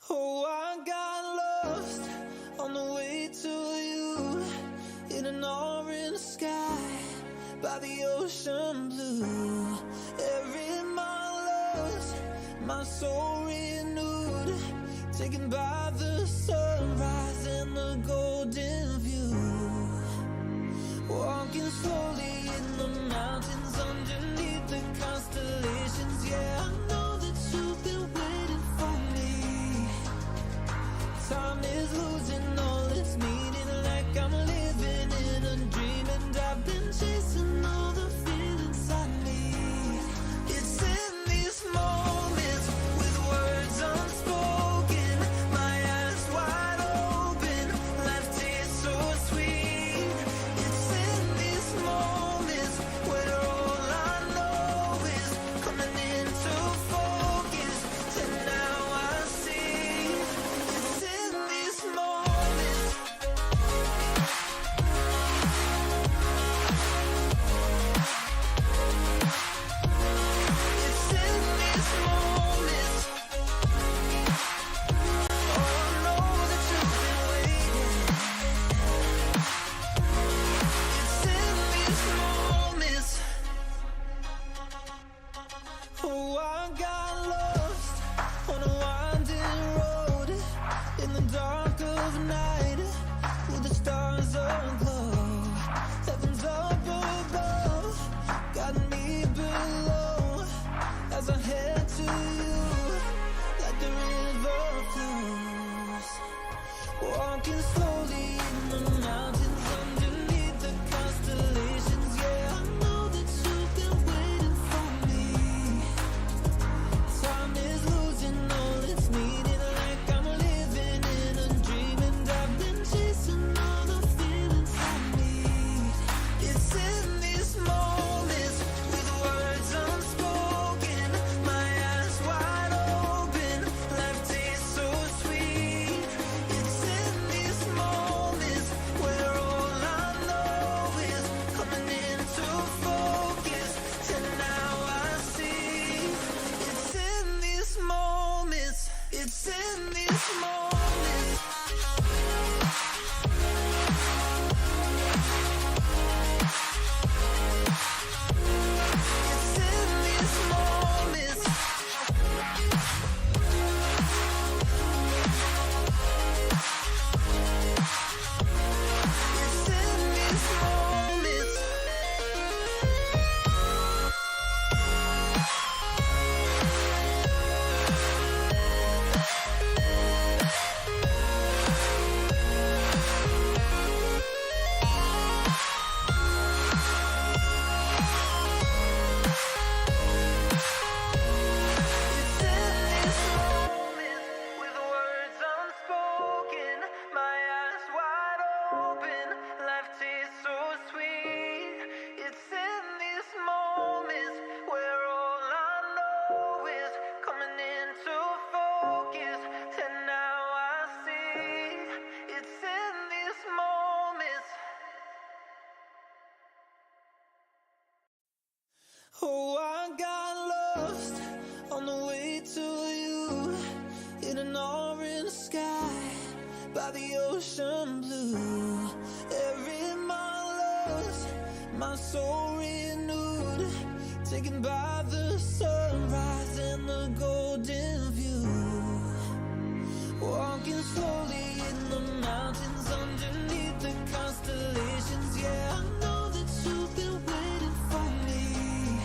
Oh, I got lost on the way to you in an orange sky by the ocean blue. Every mile lost, my soul renewed, taken by the sunrise and the golden view. Walking slowly in the mountains underneath the constellations. Yeah, I know that you've been waiting for me. Time is losing all its meaning, like I'm living in a dream, and I've been chasing all the feelings I need. It's in these moments with words unspoken, my eyes wide open, life tastes so sweet. It's in these moments where all I know is coming into focus, and now I see. It's in these moments. It's in these moments. Oh, I know that you've been waiting. It's in these moments. Oh, I got lost on a winding road in the dark of night with the stars aglow. Heaven's up above, got me below as I head to you like the river flows. Walking slowly in the mountains underneath the constellations. Yeah, I know that you've been waiting for me. Time is losing all its meaning, like I'm living in a dream, and I've been chasing all the feelings I need. It's in these moments with words unspoken, my eyes wide open, life tastes so sweet. It's in these moments where all I know is coming into focus, and now I see. It's in these moments. It's in these moments. It's in these moments. It's in these moments. It's in these moments with words unspoken, my eyes wide open, life tastes so sweet. It's in these moments where all I know is coming into focus, and now I see. It's in these moments. Oh, I got lost on the way to you in an orange sky by the ocean blue. Every mile lost, my soul renewed, taken by the sunrise and the golden view. Walking slowly in the mountains underneath the constellations. Yeah, I know that you've been waiting for me.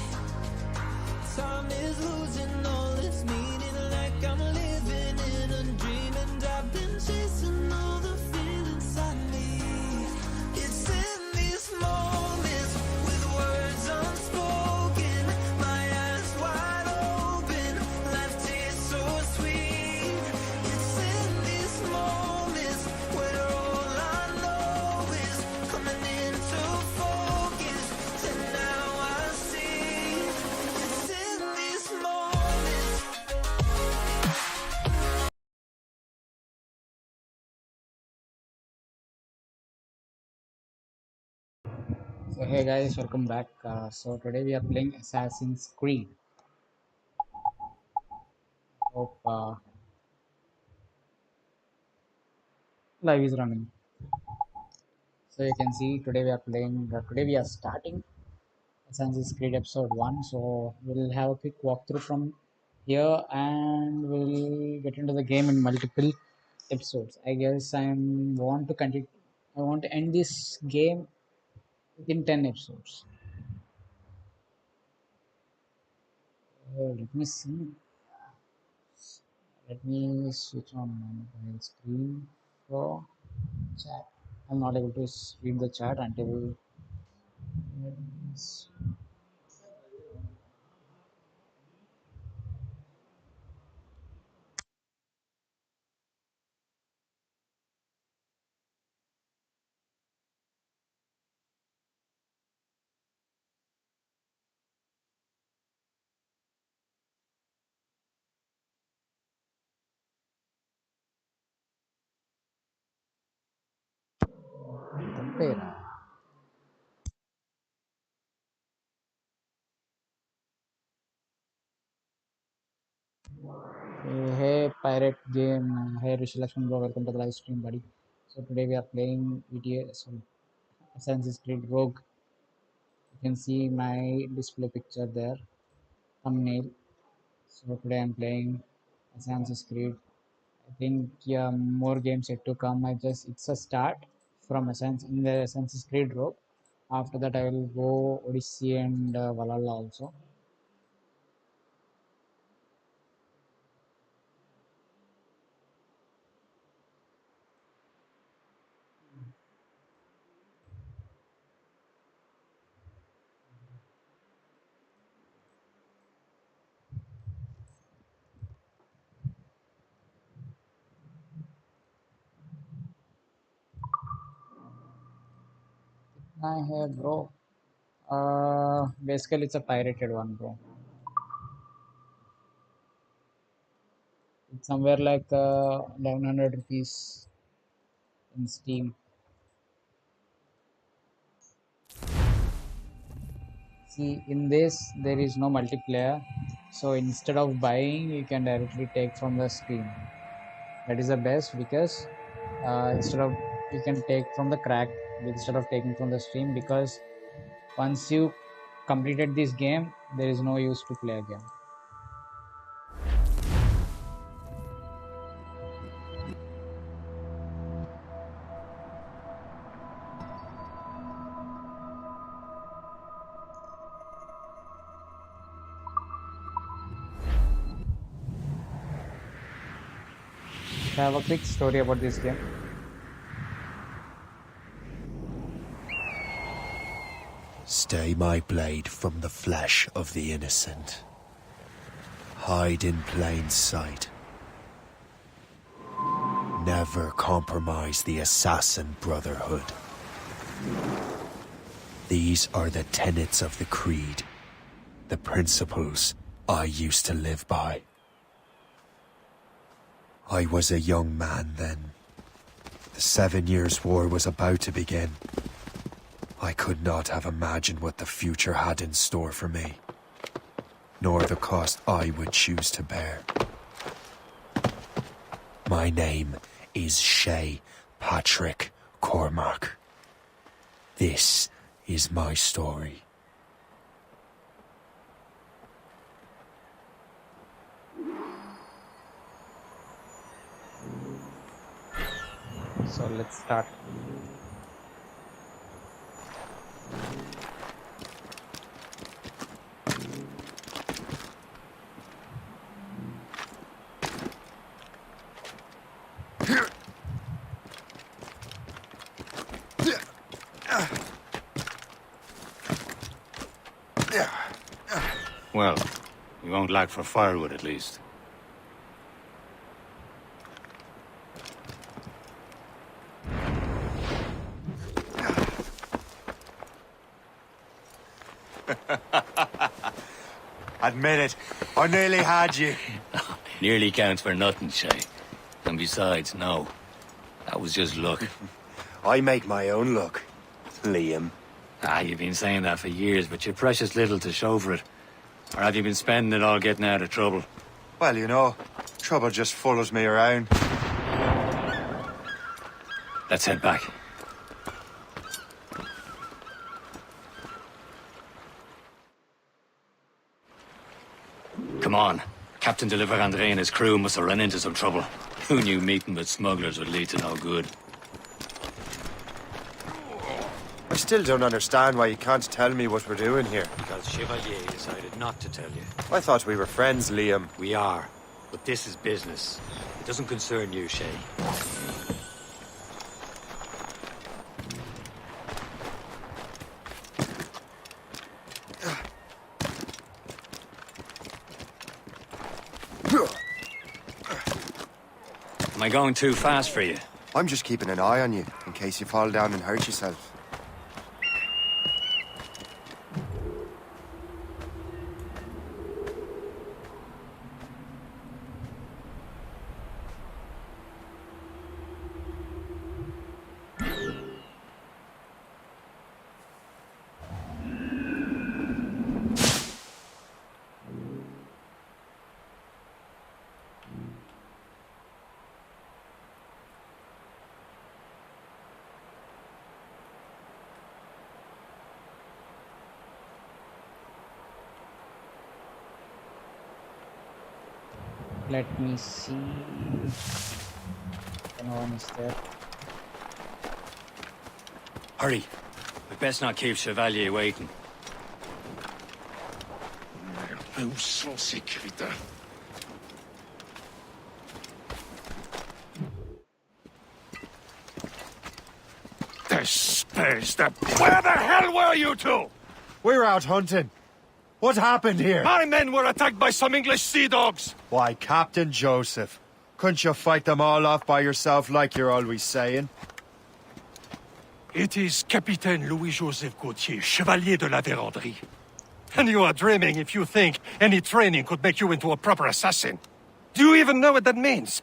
Time is losing all its meaning, like I'm living in a dream, and I've been chasing all the feelings I need. It's in these moments with words unspoken, my eyes wide open, life tastes so sweet. It's in these moments where all I know is coming into focus, and now I see. It's in these moments. So hey guys, welcome back. So today we are playing Assassin's Creed. Hope Live is running. So you can see today we are playing. Today we are starting Assassin's Creed Episode 1. So we'll have a quick walkthrough from here and we'll get into the game in multiple episodes. I guess I want to continue. I want to end this game within 10 episodes. Let me see. Let me switch on my mobile screen for chat. I'm not able to read the chat until. Compare. Hey, pirate game. Hey, Rishi Lakshman bro, welcome to the live stream, buddy. So today we are playing Assassin's Creed Rogue. You can see my display picture there, thumbnail. So today I'm playing Assassin's Creed. I think yeah, more games yet to come. It's a start from Assassin's Creed Rogue. After that, I will go Odyssey and Valhalla also. I have bro. Basically, it's a pirated one, bro. It's somewhere like 1100 rupees in Steam. See, in this there is no multiplayer, so instead of buying, you can directly take from the Steam. That is the best because instead of you can take from the crack instead of taking from the Steam, because once you completed this game, there is no use to play again. I have a quick story about this game. Stay my blade from the flesh of the innocent. Hide in plain sight. Never compromise the assassin brotherhood. These are the tenets of the creed, the principles I used to live by. I was a young man then. The 7 Years' War was about to begin. I could not have imagined what the future had in store for me, nor the cost I would choose to bear. My name is Shay Patrick Cormac. This is my story. So let's start. Well, we won't lack for firewood at least. Admit it, I nearly had you. Nearly counts for nothing, Shay. And besides, no. That was just luck. I make my own luck, Liam. You've been saying that for years, but you're precious little to show for it. Or have you been spending it all getting out of trouble? Well, you know, trouble just follows me around. Let's head back. Come on. Captain de Andre and his crew must have run into some trouble. Who knew meeting with smugglers would lead to no good? I still don't understand why you can't tell me what we're doing here. Because Chevalier decided not to tell you. I thought we were friends, Liam. We are, but this is business. It doesn't concern you, Shay. Am I going too fast for you? I'm just keeping an eye on you, in case you fall down and hurt yourself. Let me see. No one is there. Hurry. We best not keep Chevalier waiting. Où sont ces crétins? Where the hell were you two? We're out hunting. What happened here? My men were attacked by some English sea dogs. Why, Captain Joseph. Couldn't you fight them all off by yourself like you're always saying? It is Capitaine Louis-Joseph Gauthier, Chevalier de la Vérendrye. And you are dreaming if you think any training could make you into a proper assassin. Do you even know what that means?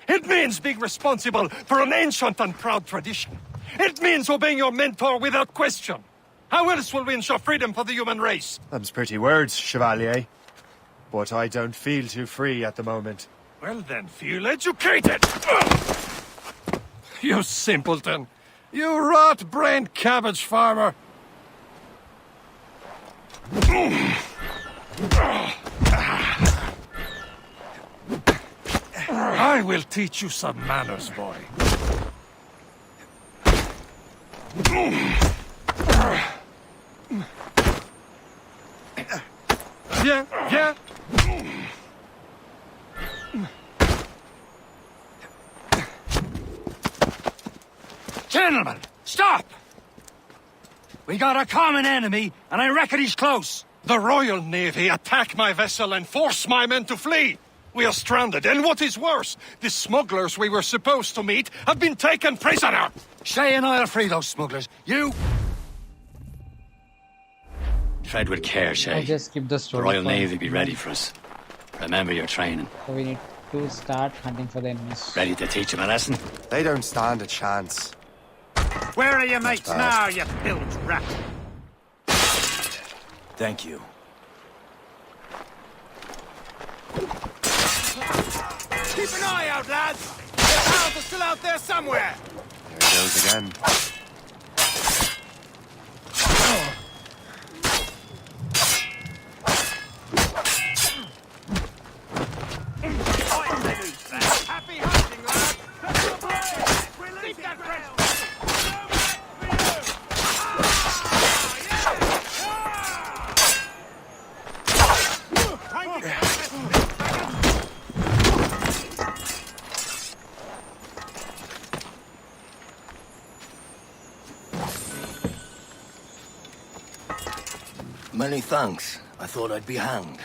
It means being responsible for an ancient and proud tradition. It means obeying your mentor without question. How else will we ensure freedom for the human race? Them's pretty words, Chevalier. But I don't feel too free at the moment. Well then, feel educated! You simpleton! You rot-brained cabbage farmer! I will teach you some manners, boy. Yeah. Gentlemen, stop! We got a common enemy, and I reckon he's close. The Royal Navy attack my vessel and force my men to flee. We are stranded, and what is worse, the smugglers we were supposed to meet have been taken prisoner. Shay and I'll free those smugglers. You... Tread with care, Shay. I'll just skip the The story. Royal for- Navy be ready for us. Remember your training. So we need to start hunting for the enemies. Ready to teach them a lesson? They don't stand a chance. Where are your mates bad. now, you bilge rat? Thank you. Keep an eye out, lads! The hounds are still out there somewhere! There he goes again. Happy hunting, lads! Keep that fresh! Many thanks. I thought I'd be hanged.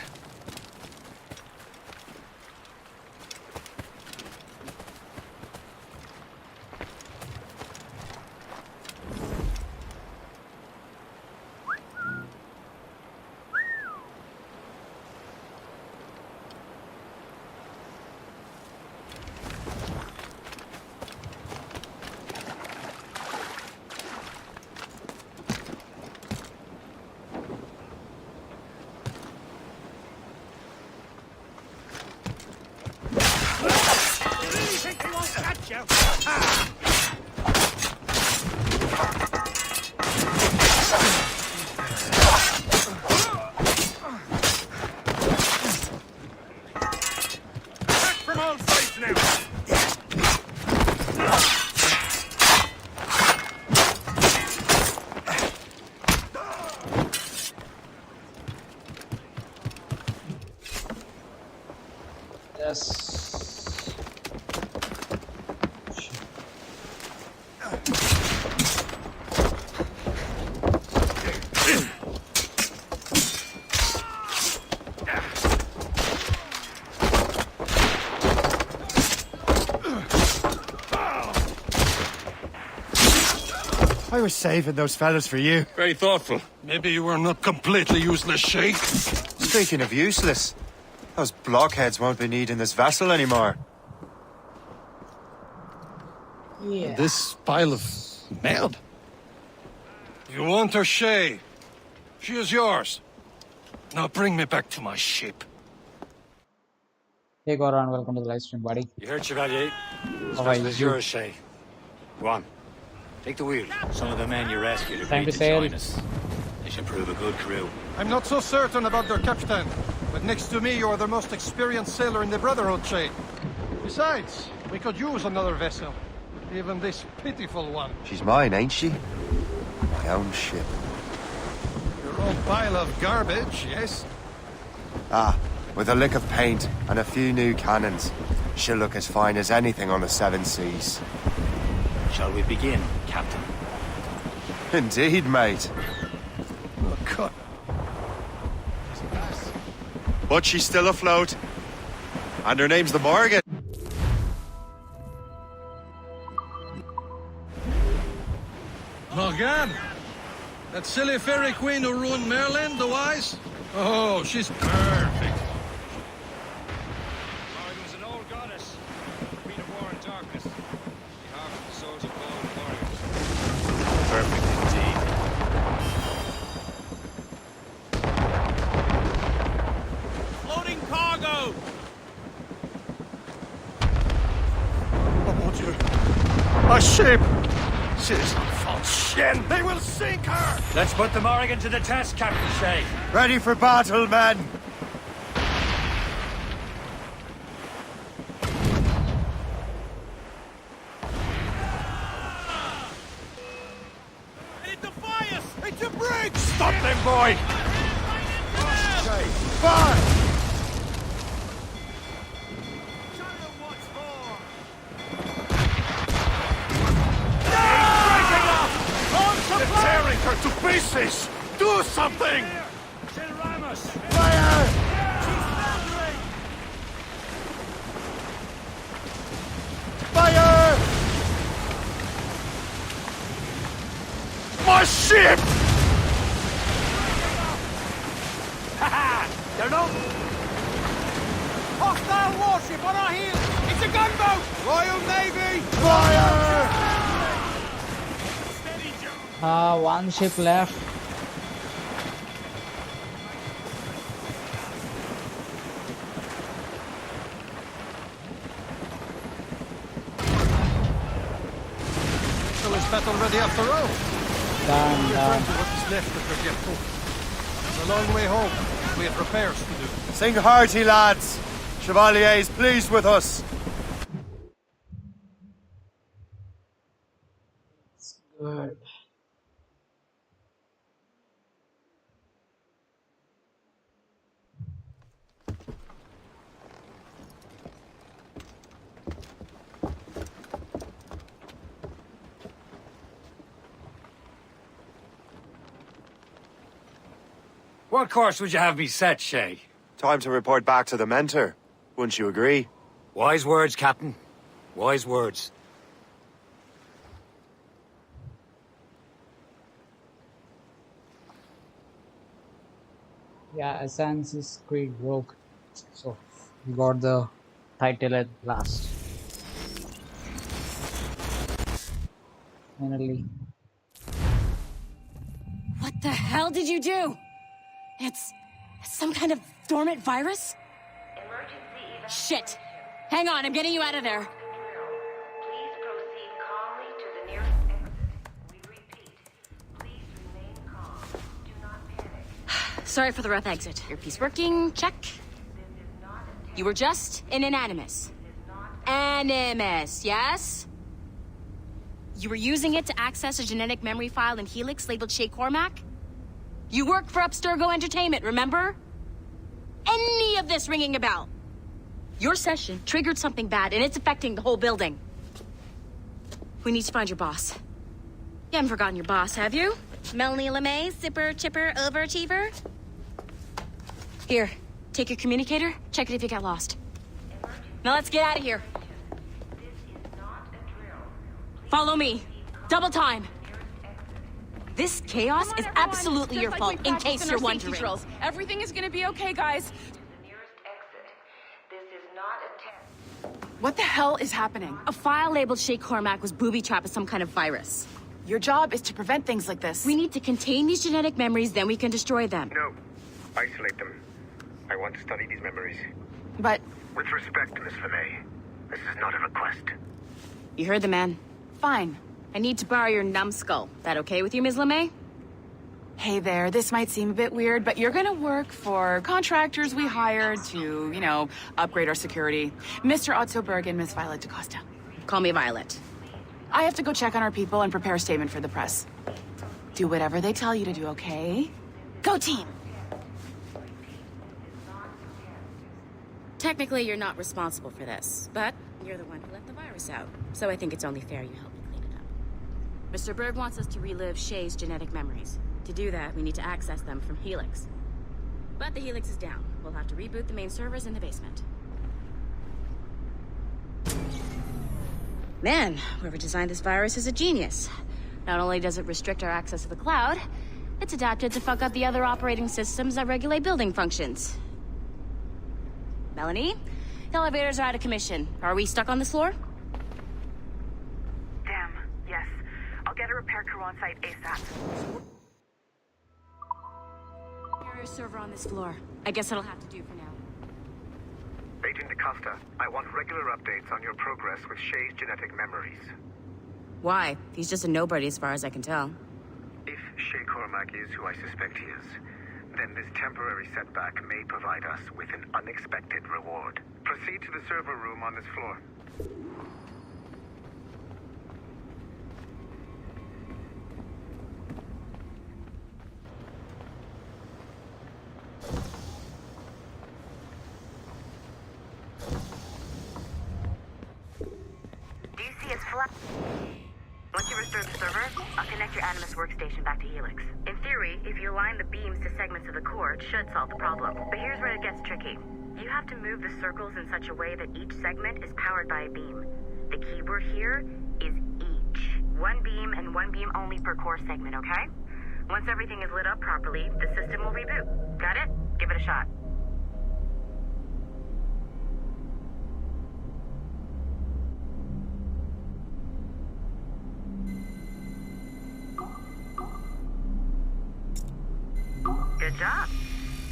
Think they won't catch you? Yes. I was saving those fellas for you. Very thoughtful. Maybe you were not completely useless, Shay. Speaking of useless, those blockheads won't be needing this vessel anymore. Yeah. This pile of meld. You want her, Shay? She is yours. Now bring me back to my ship. Hey Goran, welcome to the live stream, buddy. You heard, Chevalier? How are Vessel is you? yours, Shay. Go on. Take the wheel. Some of the men you rescued Time agreed to to sail. join us. They should prove a good crew. I'm not so certain about their captain, but next to me, you're the most experienced sailor in the Brotherhood, Shay. Besides, we could use another vessel. Even this pitiful one. She's mine, ain't she? My own ship. Your old pile of garbage, yes? Ah, with a lick of paint and a few new cannons, she'll look as fine as anything on the seven seas. Shall we begin, Captain? Indeed, mate. Oh, God. But she's still afloat. And her name's the Morgan. Morgan! That silly fairy queen who ruined Merlin, the wise? Oh, she's perfect. Morgan's an old goddess. Queen of war and darkness. Behalf of the souls of fallen warriors. Perfect indeed. Loading cargo! Oh, mon Dieu. A ship! She's on false shin. They will sink her! Let's put the Morrigan to the test, Captain Shay. Ready for battle, men! It defies! It's a brig! Stop them, boy! Fire! They're tearing her to pieces! Do something! Fire! Fire! My ship! They're no... Hostile warship on our heels! It's a gunboat! Royal Navy! Fire! One ship left. So is battle ready after all? Done, Return done. to what is left of your ghetto. It's a long way home. We have repairs to do. Sing hearty, lads. Chevalier is pleased with us. Good. What course would you have me set, Shay? Time to report back to the mentor. Wouldn't you agree? Wise words, Captain. Wise words. Yeah, Assassin's Creed Rogue. So we got the title at last. Finally. What the hell did you do? It's some kind of dormant virus? Shit. Hang on, I'm getting you out of there. Please proceed calmly to the nearest exit. We repeat, please remain calm. Do not panic. Sorry for the rough exit. Earpiece working, check. You were just an Animus. Animus, yes? You were using it to access a genetic memory file in Helix labeled Shay Cormac? You work for Abstergo Entertainment, remember? Any of this ringing a bell? Your session triggered something bad, and it's affecting the whole building. We need to find your boss. You haven't forgotten your boss, have you? Melanie LeMay, zipper, chipper, overachiever? Here, take your communicator, check it if you got lost. Now let's get out of here. Follow me. Double time. This chaos is absolutely your fault, in case you're wondering. Everything is gonna be okay, guys. The nearest exit. This is not a test. What the hell is happening? A file labeled Shay Cormac was booby-trapped with some kind of virus. Your job is to prevent things like this. We need to contain these genetic memories, then we can destroy them. No. Isolate them. I want to study these memories. But... With respect, Miss LeMay, this is not a request. You heard the man. fine. I need to borrow your numbskull. That okay with you, Ms. LeMay? Hey there, this might seem a bit weird, but you're gonna work for contractors we hired to, you know, upgrade our security. Mr. Ottoberg and Miss Violet DaCosta. Call me Violet. I have to go check on our people and prepare a statement for the press. Do whatever they tell you to do, okay? Go team! Technically, you're not responsible for this, but you're the one who let the virus out. So I think it's only fair you help me clean it up. Mr. Berg wants us to relive Shay's genetic memories. To do that, we need to access them from Helix. But the Helix is down. We'll have to reboot the main servers in the basement. Man, whoever designed this virus is a genius. Not only does it restrict our access to the cloud, it's adapted to fuck up the other operating systems that regulate building functions. Melanie, the elevators are out of commission. Are we stuck on this floor? Damn, yes. I'll get a repair crew on site ASAP. Carrier server on this floor. I guess it'll have to do for now. Agent DaCosta, I want regular updates on your progress with Shay's genetic memories. Why? He's just a nobody as far as I can tell. If Shay Cormac is who I suspect he is, then this temporary setback may provide us with an unexpected reward. Proceed to the server room on this floor. DC is flat. Once you restore the server, I'll connect your Animus workstation back to Helix. In theory, if you align the beams to segments of the core, it should solve the problem. But here's where it gets tricky. You have to move the circles in such a way that each segment is powered by a beam. The keyword here is each. One beam and one beam only per core segment, okay? Once everything is lit up properly, the system will reboot. Got it? Give it a shot. Good job.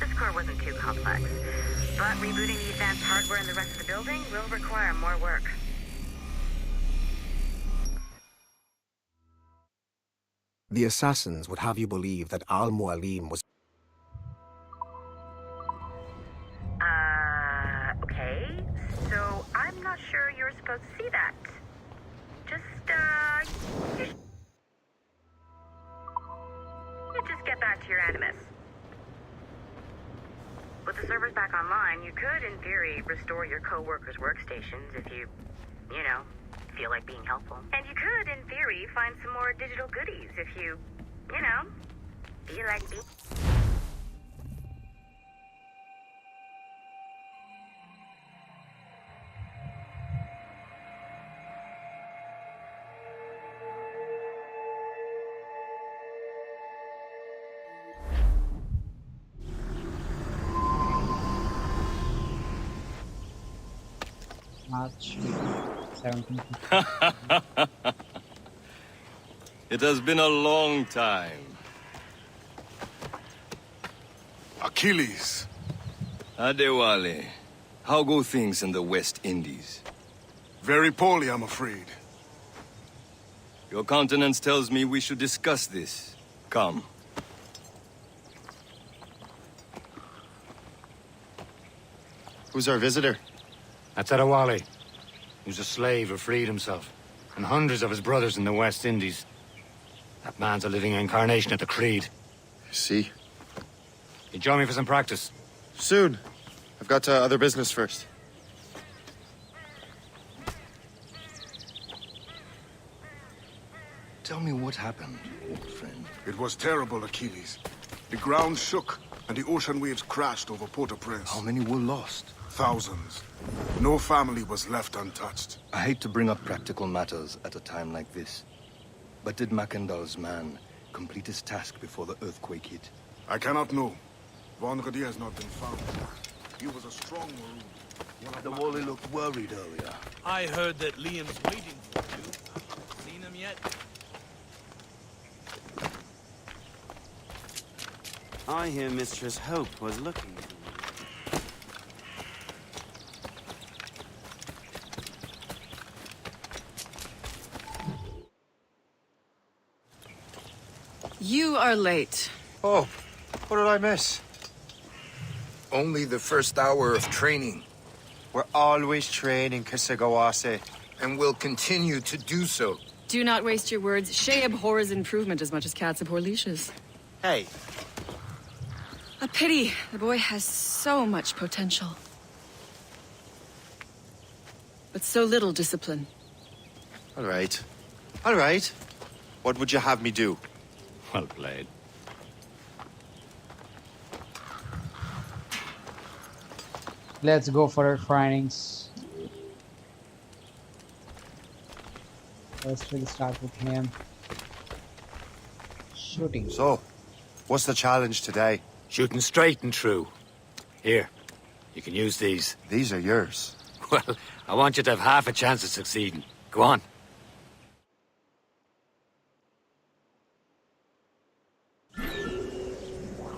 This core wasn't too complex, but rebooting the advanced hardware in the rest of the building will require more work. The assassins would have you believe that Al-Mualim was... Okay. So I'm not sure you're supposed to see that. You just get back to your Animus. With the servers back online, you could, in theory, restore your co-workers' workstations if you know, feel like being helpful. And you could, in theory, find some more digital goodies if you know, feel like being... March 17th. It has been a long time. Achilles. Adewale, how go things in the West Indies? Very poorly, I'm afraid. Your countenance tells me we should discuss this. Come. Who's our visitor? That's Adewale. He was a slave who freed himself, and hundreds of his brothers in the West Indies. That man's a living incarnation of the Creed. I see. You join me for some practice? Soon. I've got other business first. Tell me what happened, old friend. It was terrible, Achilles. The ground shook, and the ocean waves crashed over Port-au-Prince. How many were lost? Thousands. No family was left untouched. I hate to bring up practical matters at a time like this. But did Mackendall's man complete his task before the earthquake hit? I cannot know. Vendredi has not been found. He was a strong maroon. The Wally looked worried earlier. I heard that Liam's waiting for you. Seen him yet? I hear Mistress Hope was looking for you. You are late. Oh, what did I miss? Only the first hour of training. We're always training, Kisagawase. And will continue to do so. Do not waste your words. Shay abhors improvement as much as cats abhor leashes. Hey. A pity. The boy has so much potential. But so little discipline. All right. All right. What would you have me do? Well played. Let's go for trainings. First we'll start with him. Shooting. So, what's the challenge today? Shooting straight and true. Here, you can use these. These are yours. Well, I want you to have half a chance of succeeding. Go on.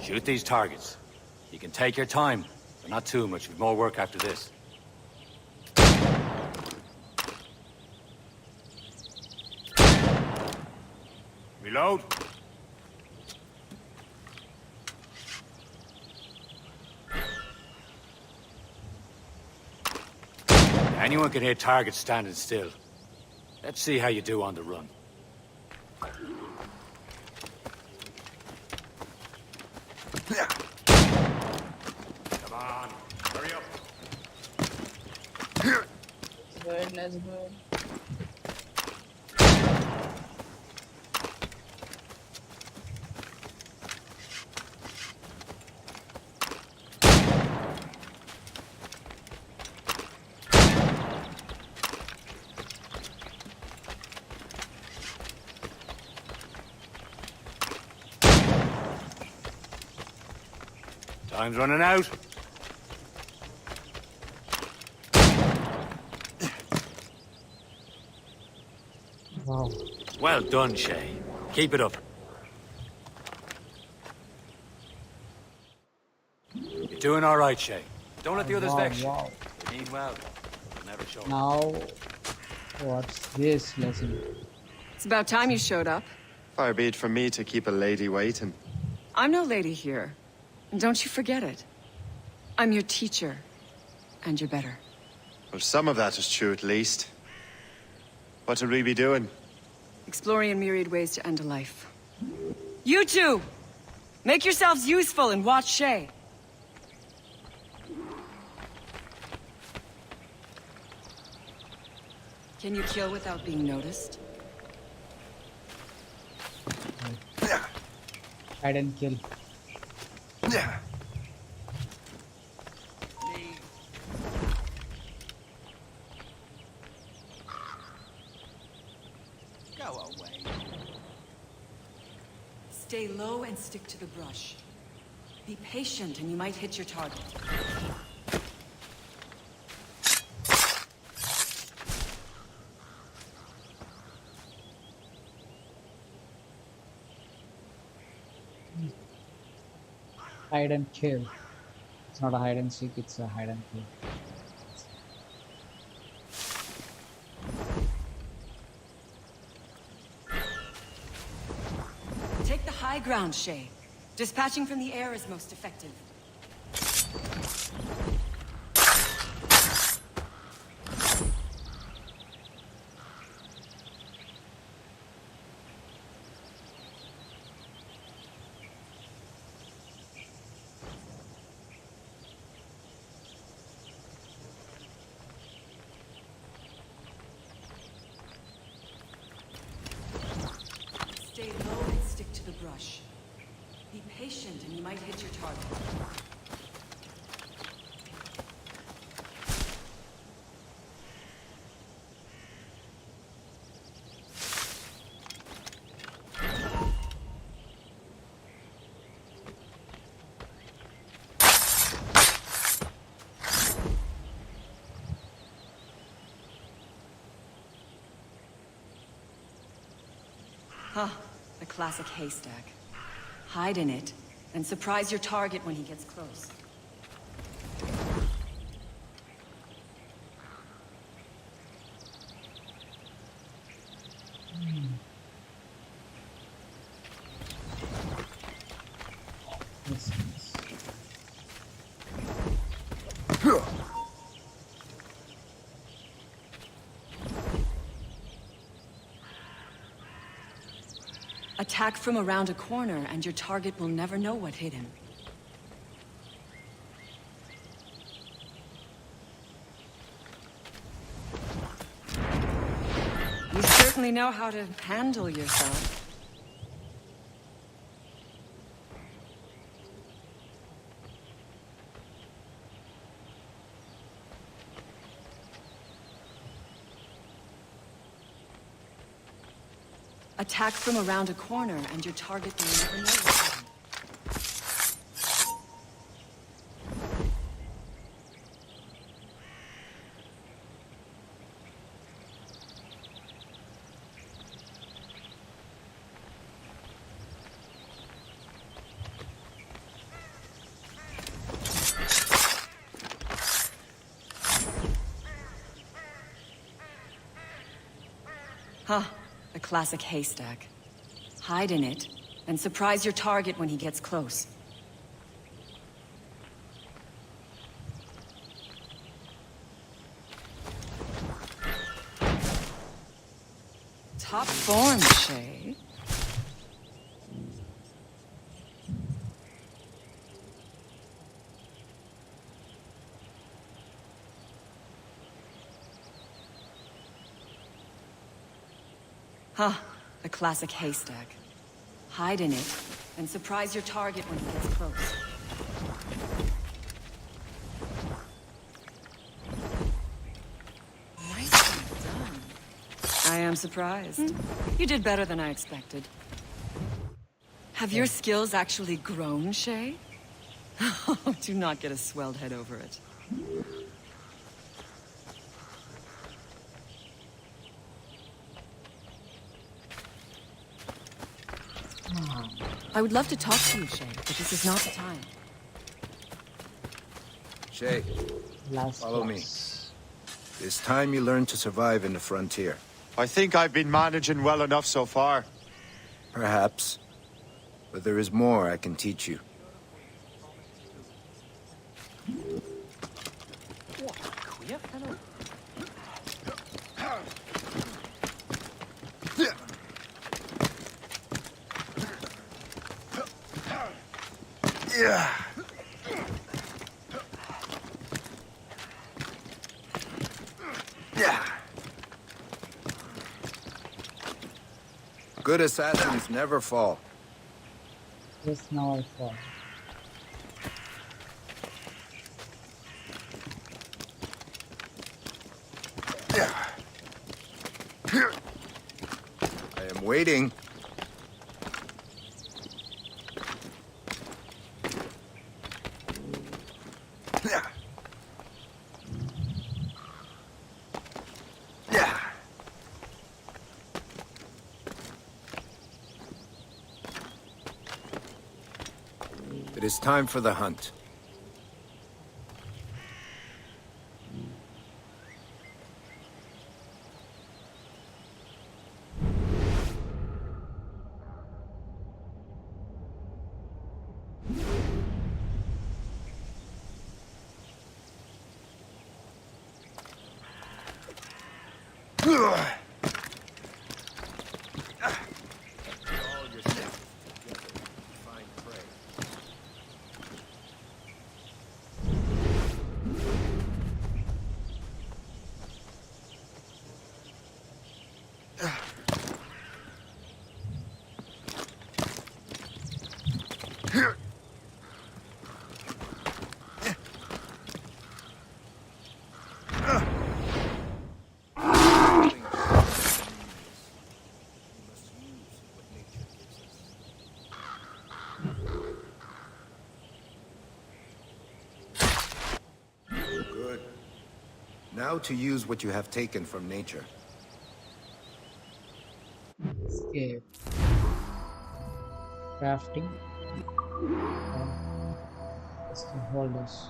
Shoot these targets. You can take your time, but not too much. We've more work after this. Reload. Anyone can hit targets standing still. Let's see how you do on the run. Come on, hurry up. Good, that's good. Time's running out. Wow. Well done, Shay. Keep it up. You're doing all right, Shay. Don't let the others vex you. Wow. You mean well. You'll never show. Now, what's this lesson? It's about time you showed up. Far be it from me to keep a lady waiting. I'm no lady here. And don't you forget it. I'm your teacher. And you're better. Well, some of that is true at least. What should we be doing? Exploring in myriad ways to end a life. You two! Make yourselves useful and watch Shay. Can you kill without being noticed? Hide and kill. Go away. Stay low and stick to the brush. Be patient and you might hit your target. Hide and kill. It's not a hide and seek, it's a hide and kill. Take the high ground, Shay. Dispatching from the air is most effective. patient and you might hit your target. Huh, the classic haystack. Hide in it, and surprise your target when he gets close. Attack from around a corner, and your target will never know what hit him. You certainly know how to handle yourself. Attack from around a corner, and your target will never know what hit him. Huh. A classic haystack. Hide in it, and surprise your target when he gets close. Top form, Shay. Huh, a classic haystack. Hide in it, and surprise your target when he gets close. Nicely done. I am surprised. You did better than I expected. Have your skills actually grown, Shay? Oh, do not get a swelled head over it. I would love to talk to you, Shay, but this is not the time. Shay, follow me. It's time you learn to survive in the frontier. I think I've been managing well enough so far. Perhaps. But there is more I can teach you. Yeah. Yeah. Good assassins never fall. Just now I fall. I am waiting. It is time for the hunt. Now to use what you have taken from nature. Escape. Crafting. Custom holders.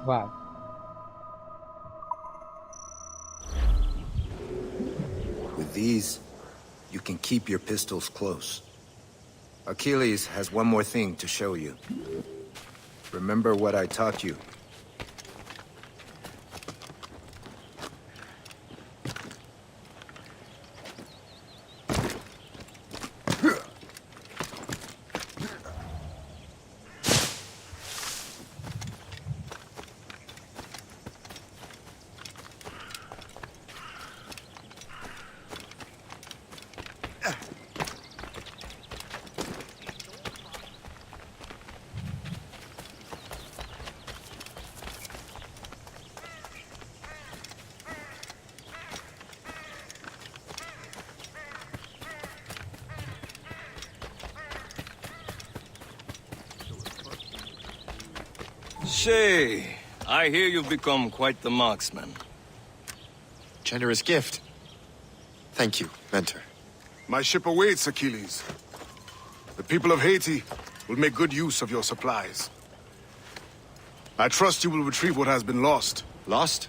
Wow. With these, you can keep your pistols close. Achilles has one more thing to show you. Remember what I taught you. Shay, I hear you've become quite the marksman. Generous gift. Thank you, mentor. My ship awaits, Achilles. The people of Haiti will make good use of your supplies. I trust you will retrieve what has been lost. Lost?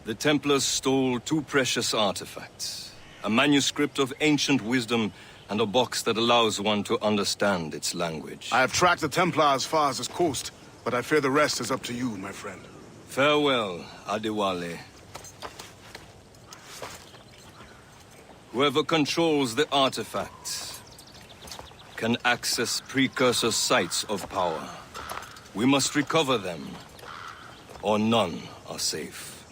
The Templars stole 2 precious artifacts. A manuscript of ancient wisdom and a box that allows one to understand its language. I have tracked the Templar as far as this coast, but I fear the rest is up to you, my friend. Farewell, Adewale. Whoever controls the artifacts can access precursor sites of power. We must recover them, or none are safe.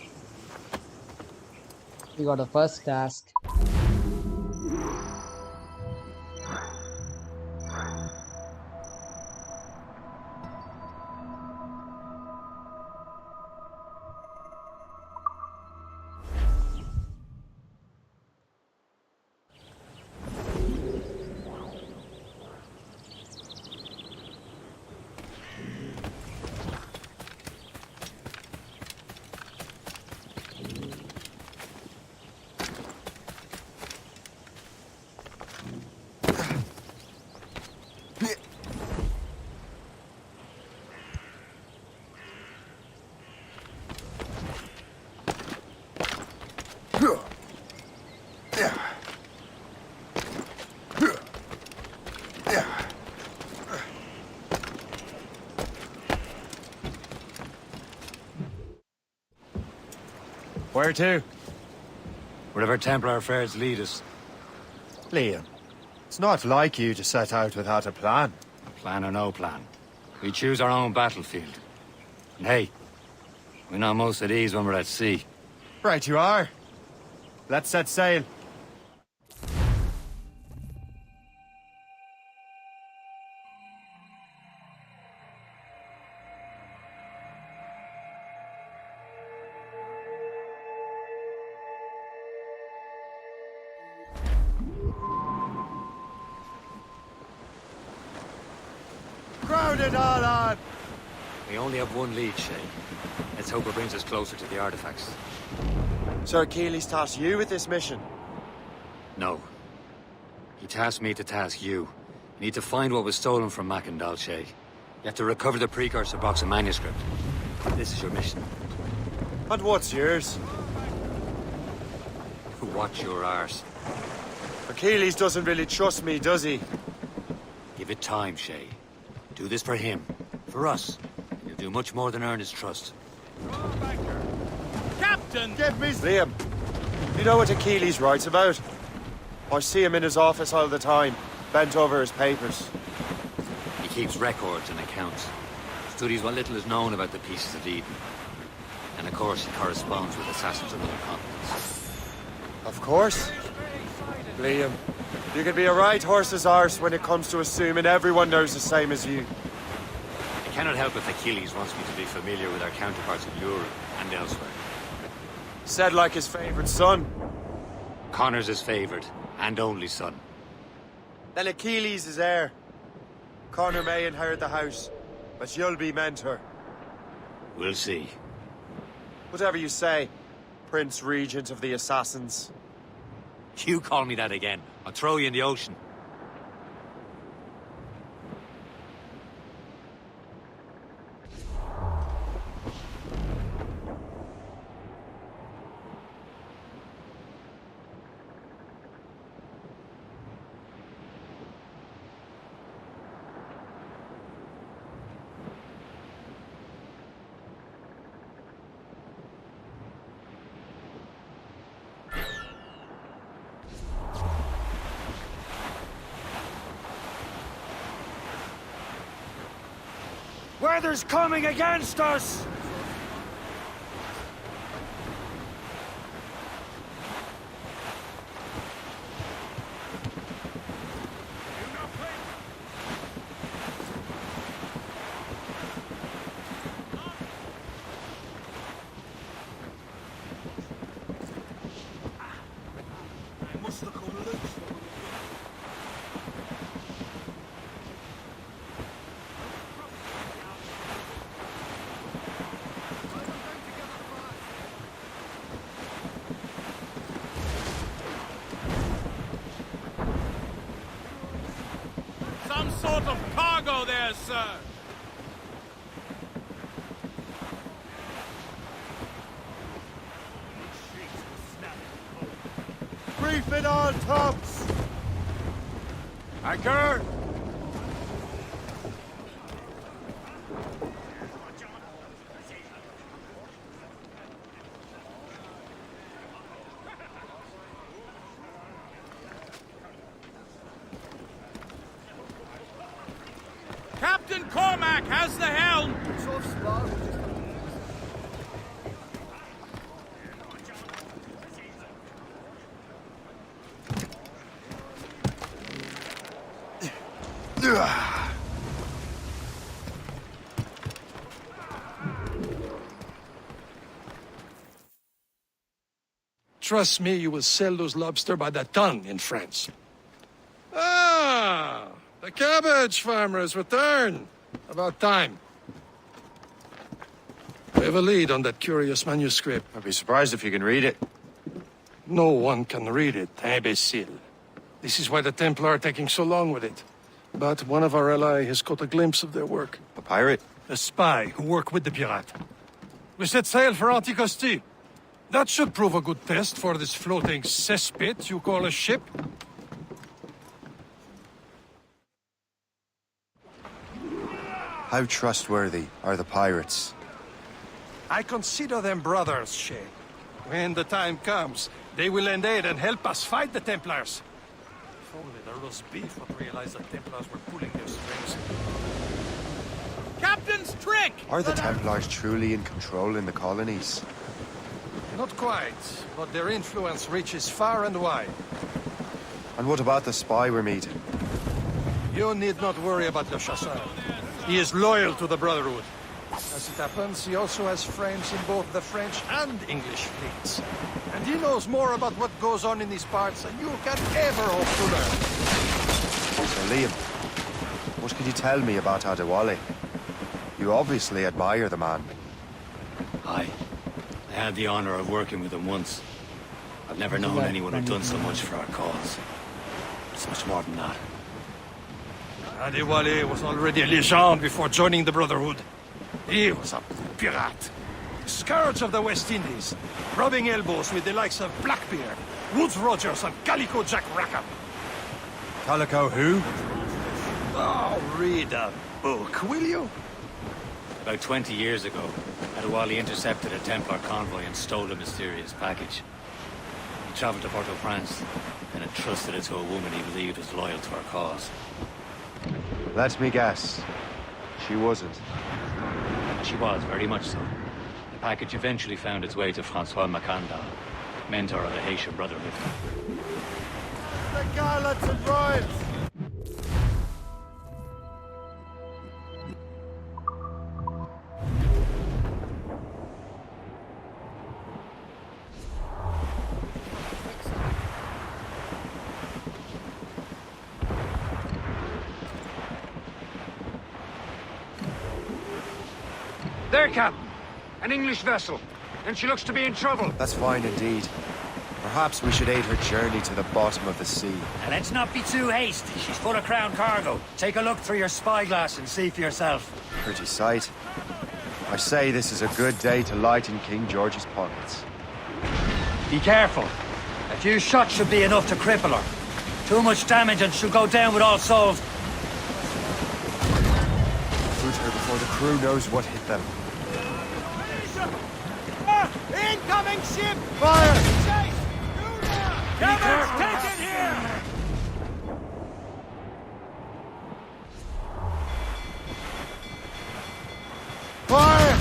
We got the first task. Where to? Wherever Templar affairs lead us. Liam, it's not like you to set out without a plan. Plan or no plan. We choose our own battlefield. And hey, we know most at ease when we're at sea. Right you are. Let's set sail. Crowd it all on! We only have one lead, Shay. Let's hope it brings us closer to the artifacts. Sir Achilles tasked you with this mission. No. He tasked me to task you. You need to find what was stolen from Mackandal, Shay. You have to recover the precursor box and manuscript. This is your mission. And what's yours? Watch your arse. Achilles doesn't really trust me, does he? Give it time, Shay. Do this for him. For us. You'll do much more than earn his trust. Captain! Give me... Liam, you know what Achilles writes about? I see him in his office all the time, bent over his papers. He keeps records and accounts. Studies what little is known about the pieces of Eden. And of course, he corresponds with assassins of other continents. Of course. Liam, you can be a right horse's arse when it comes to assuming everyone knows the same as you. I cannot help if Achilles wants me to be familiar with our counterparts in Europe and elsewhere. Said like his favorite son. Connor's his favored and only son. Then Achilles is heir. Connor may inherit the house, but you'll be mentor. We'll see. Whatever you say, Prince Regent of the Assassins. You call me that again, I'll throw you in the ocean. Weather's coming against us! Some sort of cargo there, sir. Brief it all tops! Anchor! Captain Cormac has the helm. Trust me, you will sell those lobster by the ton in France. Ah! The cabbage farmer has returned. About time. We have a lead on that curious manuscript. I'd be surprised if you can read it. No one can read it, imbecile. This is why the Templar are taking so long with it. But one of our allies has caught a glimpse of their work. A pirate? A spy who worked with the pirate. We set sail for Anticosti. That should prove a good test for this floating cesspit you call a ship. How trustworthy are the pirates? I consider them brothers, Shay. When the time comes, they will lend aid and help us fight the Templars. If only the roast beef would realize the Templars were pulling their strings. Captain's trick! Are the Templars truly in control in the colonies? Not quite, but their influence reaches far and wide. And what about the spy we're meeting? You need not worry about Le Chasseur. He is loyal to the Brotherhood. As it happens, he also has friends in both the French and English fleets. And he knows more about what goes on in these parts than you can ever hope to learn. So Liam, what can you tell me about Adewale? You obviously admire the man. Aye. I had the honor of working with him once. I've never known anyone who'd done so much for our cause. It's much more than that. Adewale was already a legend before joining the Brotherhood. He was a pirate. Scourge of the West Indies, rubbing elbows with the likes of Blackbeard, Woodes Rogers, and Calico Jack Rackham. Calico who? Oh, read a book, will you? About 20 years ago, Adewale intercepted a Templar convoy and stole a mysterious package. He traveled to Port-au-Prince and entrusted it to a woman he believed was loyal to our cause. Let me guess. She wasn't. She was, very much so. The package eventually found its way to Francois Macandal, mentor of the Haitian Brotherhood. The gallants and royals! There, Captain. An English vessel. and she looks to be in trouble. That's fine indeed. Perhaps we should aid her journey to the bottom of the sea. And let's not be too hasty. She's full of crown cargo. Take a look through your spyglass and see for yourself. Pretty sight. I say this is a good day to lighten King George's pockets. Be careful. A few shots should be enough to cripple her. Too much damage and she'll go down with all souls. Shoot her before the crew knows what hit them. Incoming ship! Fire! Chase! Cameras, take it here! Fire!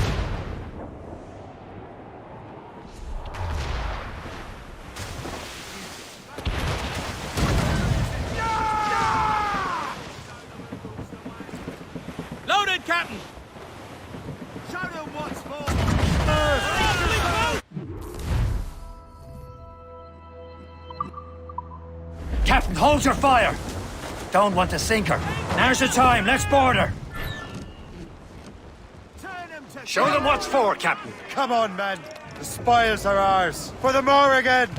Loaded, Captain! Show them what's for! Captain, hold your fire! Don't want to sink her. Now's the time, let's board her! Show them what's for, Captain. Come on, men. The spoils are ours. For the Morrigan!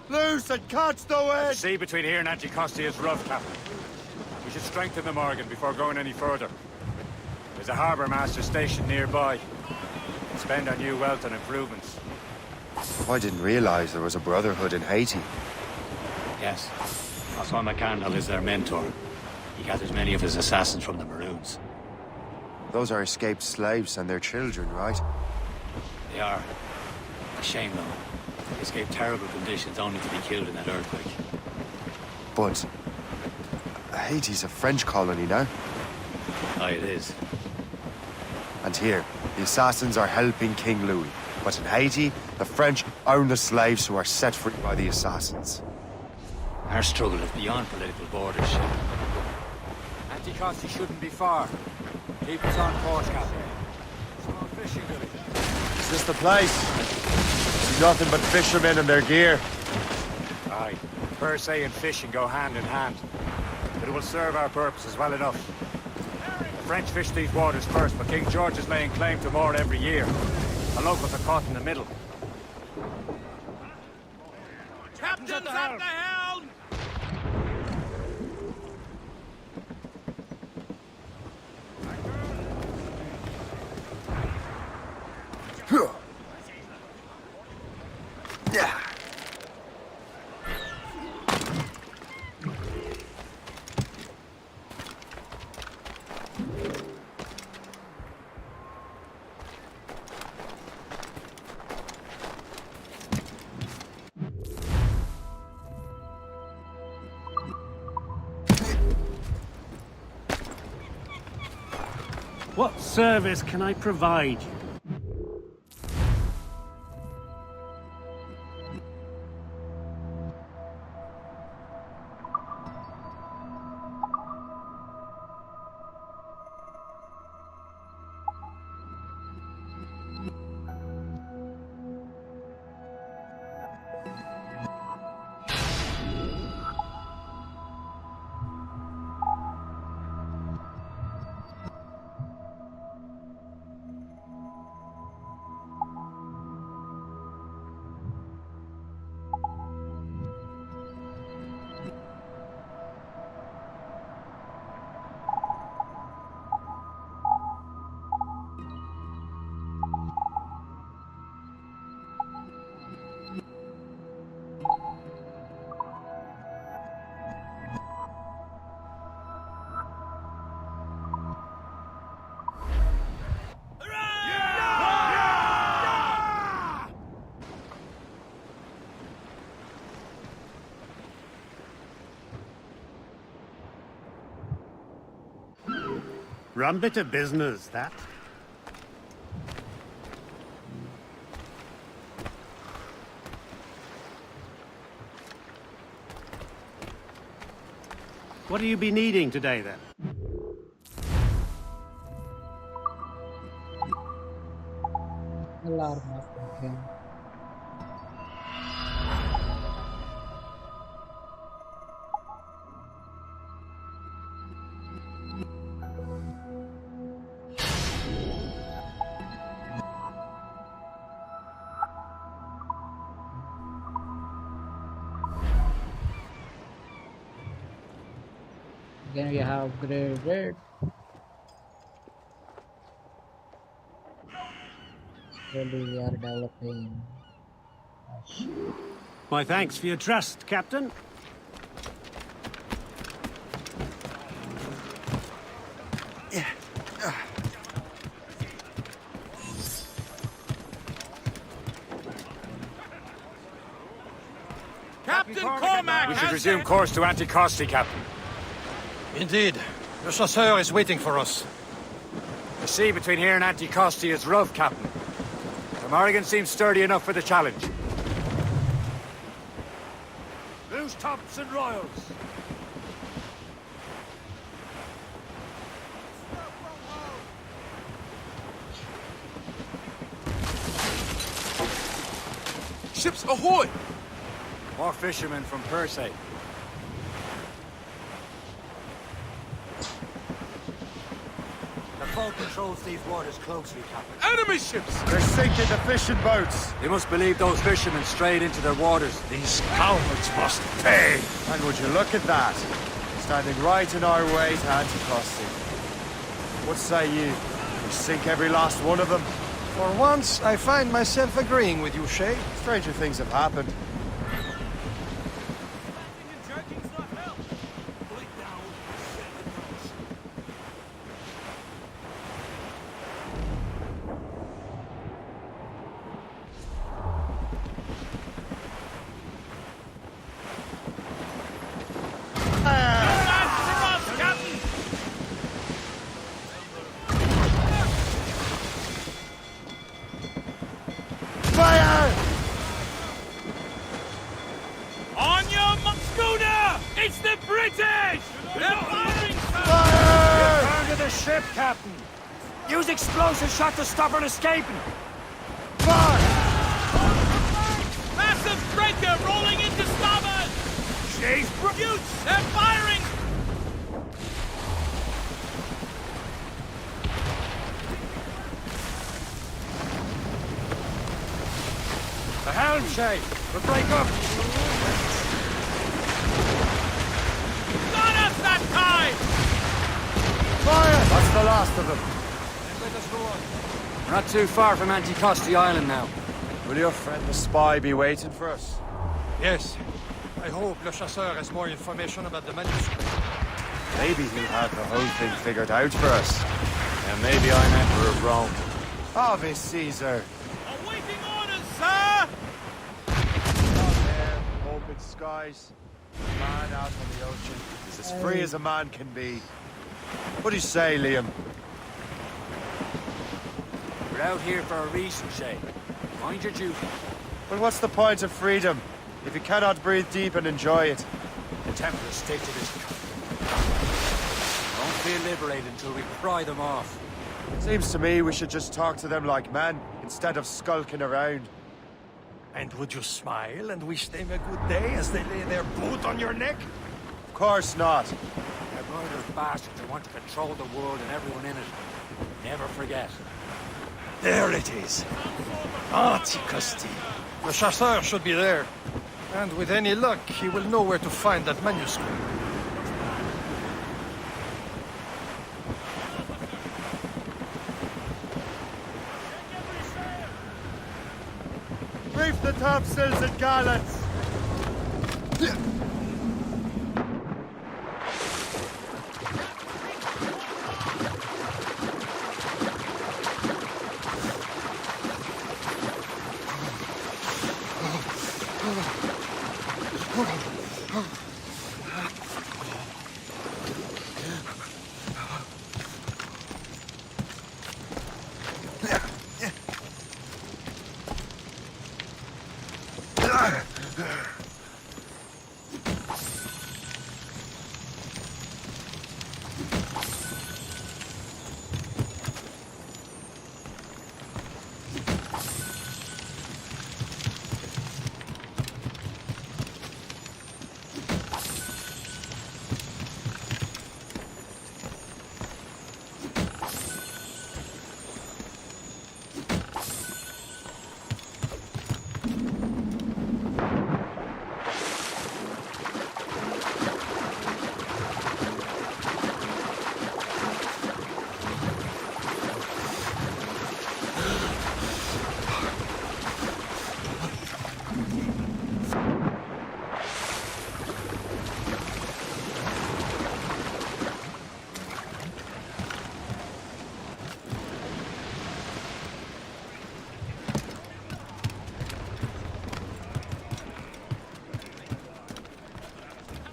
Loose and catch the wind! The sea between here and Anticosti is rough, Captain. We should strengthen the Morgan before going any further. There's a harbour master stationed nearby. Spend our new wealth on improvements. I didn't realize there was a brotherhood in Haiti. Yes. Osman McCandle is their mentor. He gathers many of his assassins from the Maroons. Those are escaped slaves and their children, right? They are. A shame, though. They escaped terrible conditions only to be killed in that earthquake. But Haiti's a French colony now. Aye, it is. And here, the assassins are helping King Louis. But in Haiti, the French own the slaves who are set free by the assassins. Our struggle is beyond political borders. Anticosti shouldn't be far. Keep us on course, Captain. Small fishing village. Is this the place? See nothing but fishermen and their gear. Aye. Per se and fishing go hand in hand. But it will serve our purposes well enough. The French fish these waters first, but King George is laying claim to more every year. The locals are caught in the middle. Captain's at the helm! What service can I provide you? Rum bit of business, that. What do you be needing today, then? Alarm off again. Again, we have upgraded. Slowly we are developing. My thanks for your trust, Captain. Captain Cormac! We should resume course to Anticosti, Captain. Indeed. Le Chasseur is waiting for us. The sea between here and Anticosti is rough, Captain. The Morrigan seems sturdy enough for the challenge. Loose tops and royals. Ships ahoy! More fishermen from Persay. The foe controls these waters closely, Captain. Enemy ships! They're sinking the fishing boats. They must believe those fishermen strayed into their waters. These cowards must pay! And would you look at that? Standing right in our way to Anticosti. What say you? We sink every last one of them? For once, I find myself agreeing with you, Shay. Stranger things have happened. It's the British! They're firing! Fire! Return to the ship, Captain! Use explosive shot to stop her escaping! Fire! Massive breaker rolling into starboard! She's Buttes! They're firing! The helm, Shay! We'll break up! Got us that time! Fire! That's the last of them. We're not too far from Anticosti Island now. Will your friend the spy be waiting for us? Yes. I hope Le Chasseur has more information about the manuscript. Maybe he'll have the whole thing figured out for us. And maybe I'm Emperor of Rome. Ave Caesar! Awaiting orders, sir! Out there, open skies. Man out on the ocean. He's as free as a man can be. What do you say, Liam? You're out here for a reason, Shay. Mind your duty. But what's the point of freedom if you cannot breathe deep and enjoy it? The Templars stick to this country. Won't feel liberated until we pry them off. Seems to me we should just talk to them like men, instead of skulking around. And would you smile and wish them a good day as they lay their boot on your neck? Of course not. They're murderous bastards who want to control the world and everyone in it. Never forget. There it is. Antiquity. The chasseur should be there. And with any luck, he will know where to find that manuscript. Reef the topsails and gallants!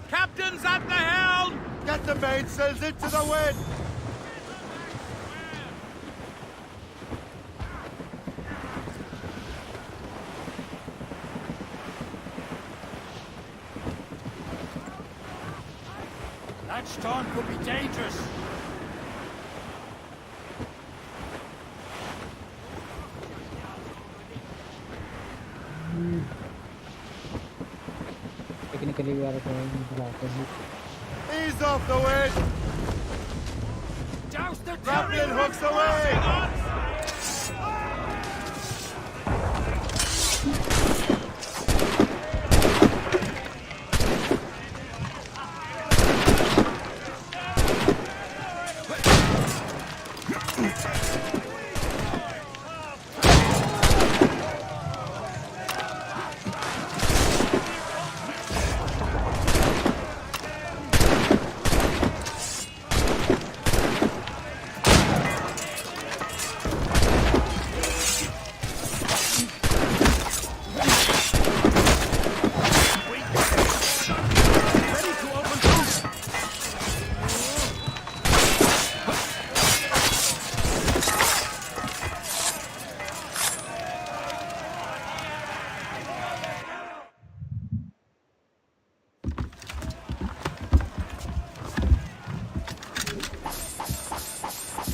Captain's at the helm! Get the mainsails into the wind! That storm could be dangerous. Technically, we are going to the opposite. Ease off the wind! Douse the Grappling hooks away!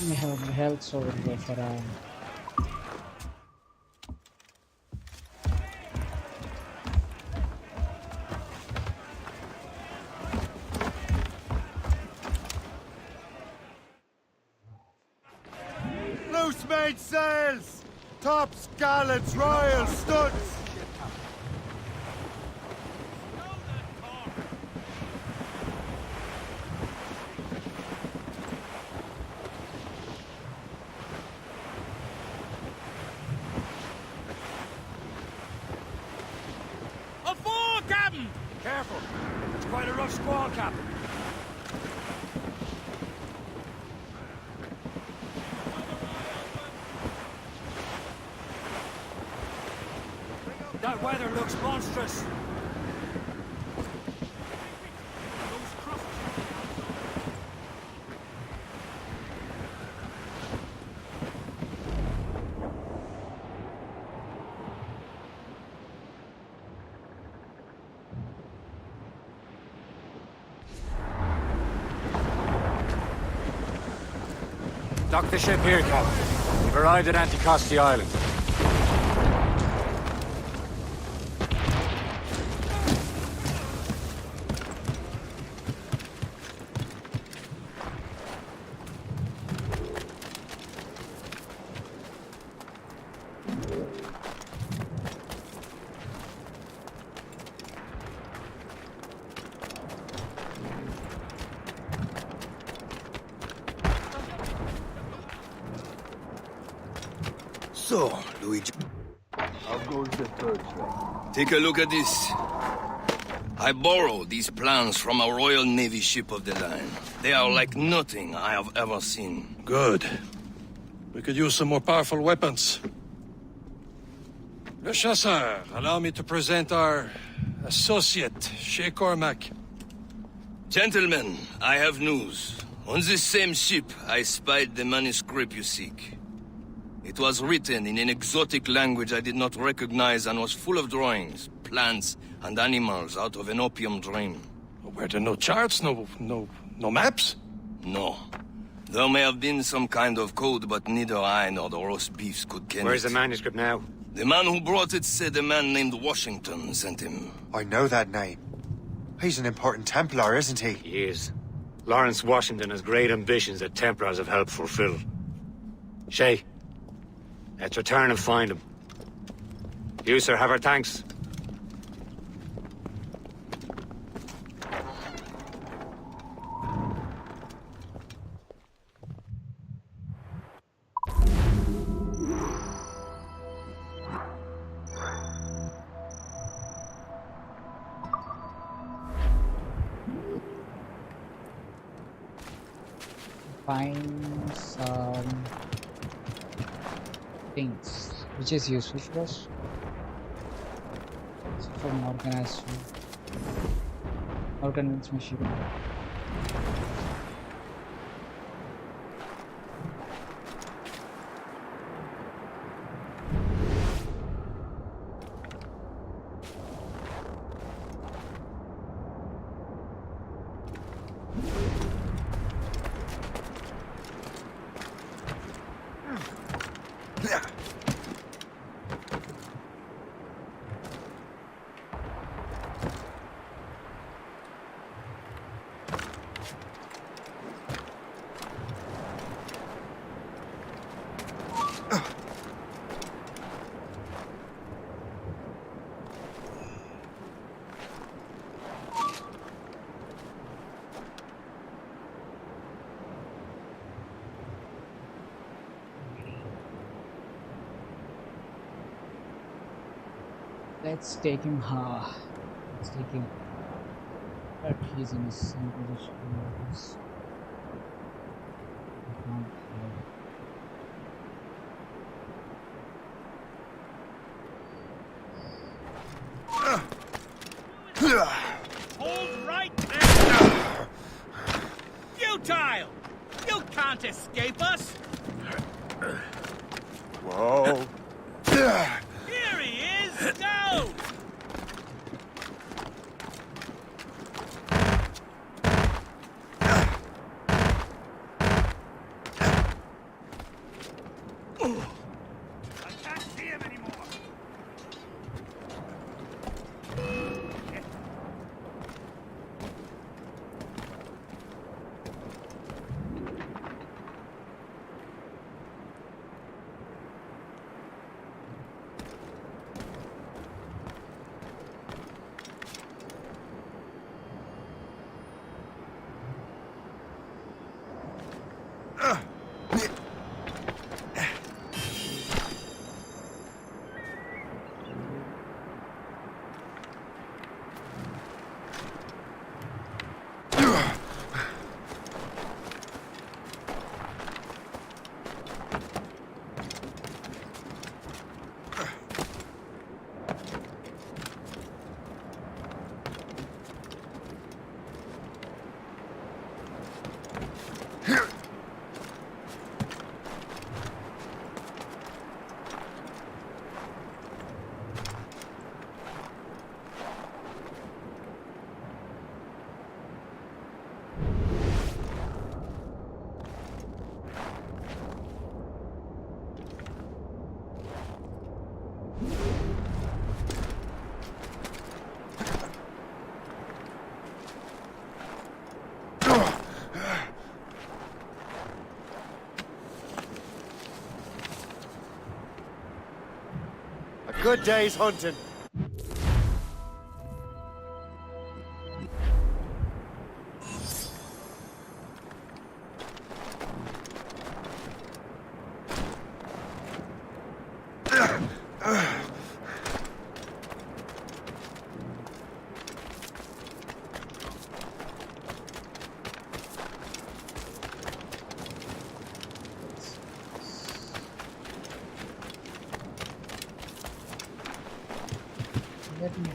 I have health over there for Loose mainsails! Tops, gallants, royal studs! Aboard, Captain! Careful. It's quite a rough squall, Captain. That weather looks monstrous. Dock the ship here, Captain. We've arrived at Anticosti Island. So, Luigi. How goes the third thing? Take a look at this. I borrowed these plans from a Royal Navy ship of the line. They are like nothing I have ever seen. Good. We could use some more powerful weapons. Le Chasseur, allow me to present our associate, Shay Cormac. Gentlemen, I have news. On this same ship, I spied the manuscript you seek. It was written in an exotic language I did not recognize and was full of drawings, plants, and animals out of an opium dream. Were there no charts, no maps? No. There may have been some kind of code, but neither I nor the roast beefs could ken Where's it. the manuscript now? The man who brought it said a man named Washington sent him. I know that name. He's an important Templar, isn't he? He is. Lawrence Washington has great ambitions that Templars have helped fulfill. Shay, let's return and find him. You, sir, have our thanks. Find some things which is useful for us. So from organized machine. Let's take him. Let's take him. But he's in the same position. Hold right there! Futile! You can't escape us! Whoa. Here he is! Go! I can't see him anymore! Good day's hunting. Let me.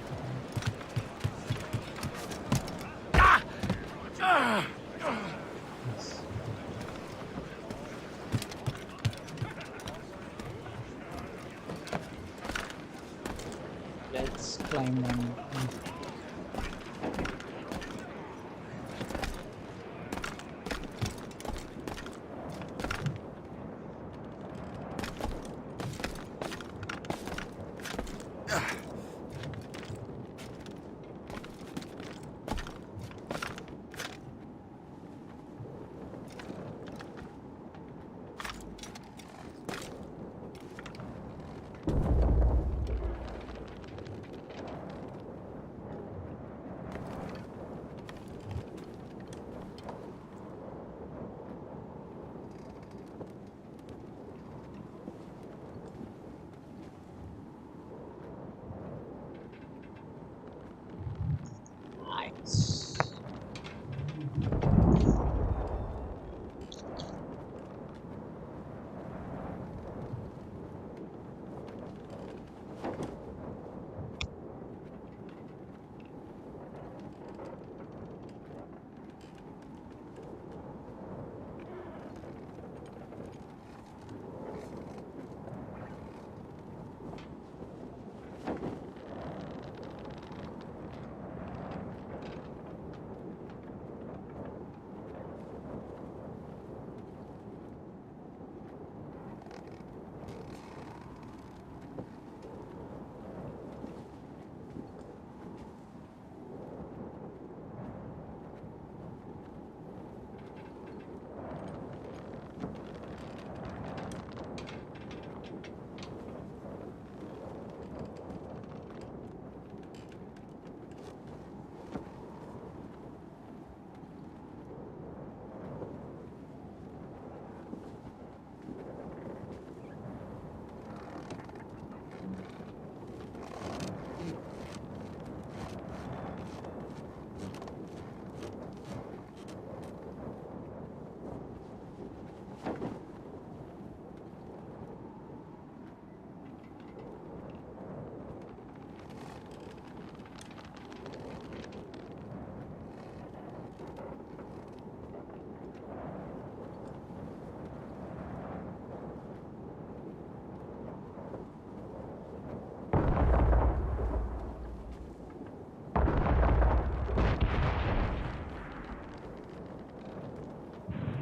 Let's climb on.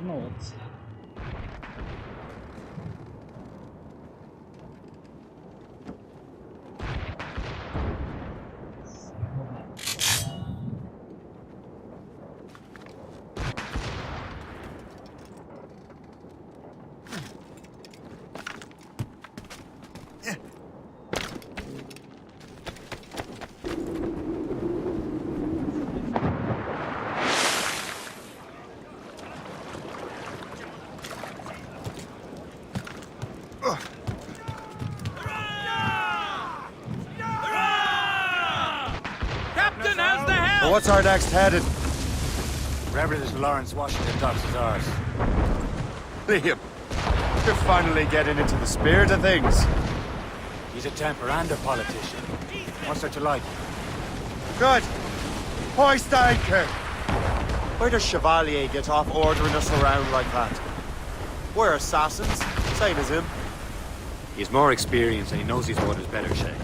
Notes. So what's our next headed? Wherever this Lawrence Washington docks is ours. Liam, you're finally getting into the spirit of things. He's a temper and a politician. What's there to like? Good. Hoist anchor. Where does Chevalier get off ordering us around like that? We're assassins, same as him. He's more experienced and he knows these waters better, Shay.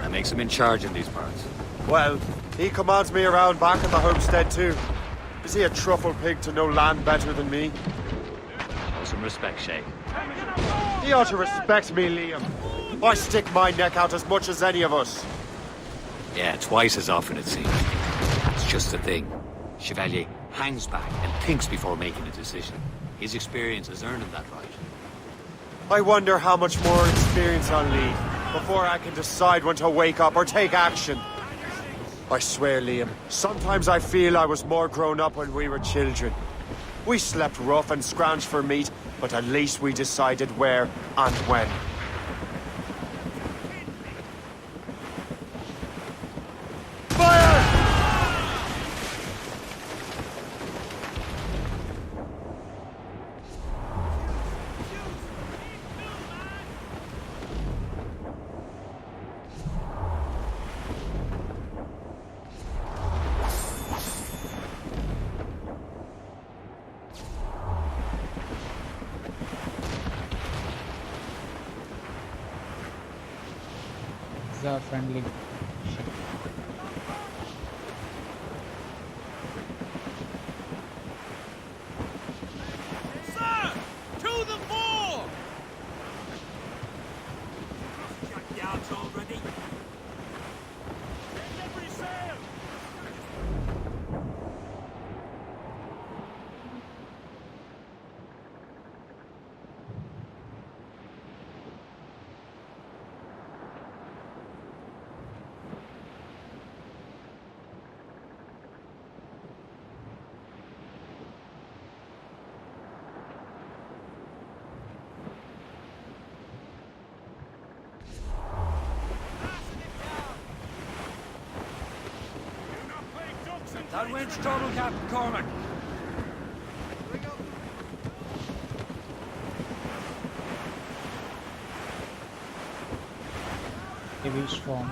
That makes him in charge in these parts. Well, he commands me around back at the homestead too. Is he a truffle pig to know land better than me? Show some respect, Shay. He ought to respect me, Liam. I stick my neck out as much as any of us. Yeah, twice as often it seems. That's just the thing. Chevalier hangs back and thinks before making a decision. His experience has earned him that right. I wonder how much more experience I'll need. before I can decide when to wake up or take action. I swear, Liam, sometimes I feel I was more grown up when we were children. We slept rough and scrounged for meat, but at least we decided where and when. It's a friendly ship. Sir! To the fore! Yards already. Set every sail! That wind's total, Captain Cormac. Heavy storm.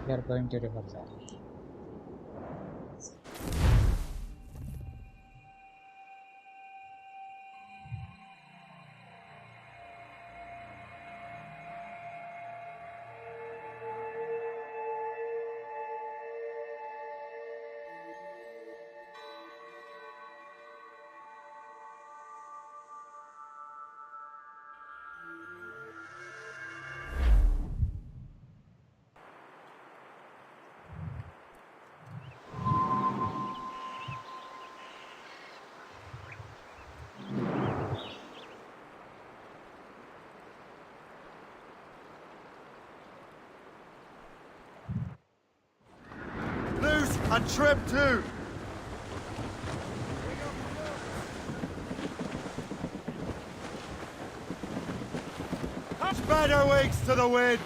We are going to reverse that. Loose and trim too! Spread our wings to the wind!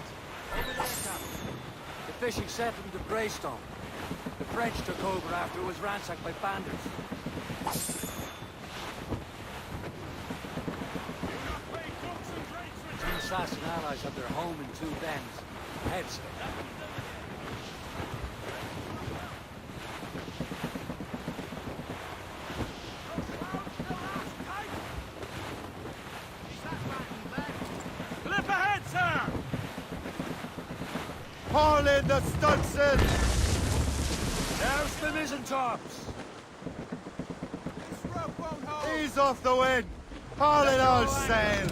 Over there, Captain. The fishing settlement of Greystone. The French took over after it was ransacked by bandits. Some assassin allies have their home in two bends. Heads. Clip ahead, sir! Haul in the stunsail! There's the mizzentops! Ease off the wind! Haul in all sail!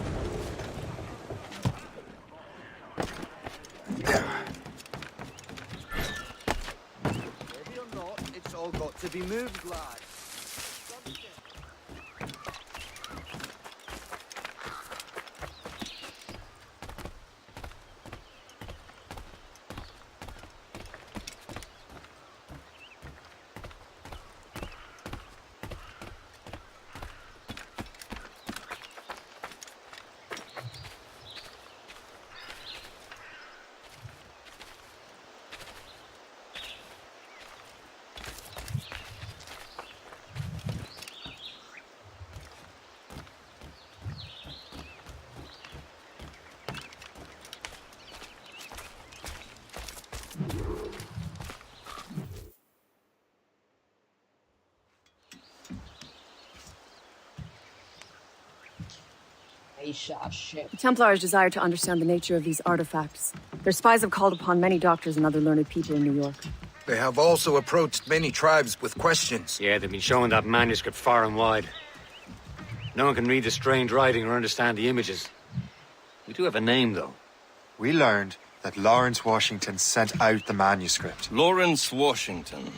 Ready or not, it's all got to be moved, lad. The Templars desire to understand the nature of these artifacts. Their spies have called upon many doctors and other learned people in New York. They have also approached many tribes with questions. Yeah, they've been showing that manuscript far and wide. No one can read the strange writing or understand the images. We do have a name, though. We learned that Lawrence Washington sent out the manuscript. Lawrence Washington.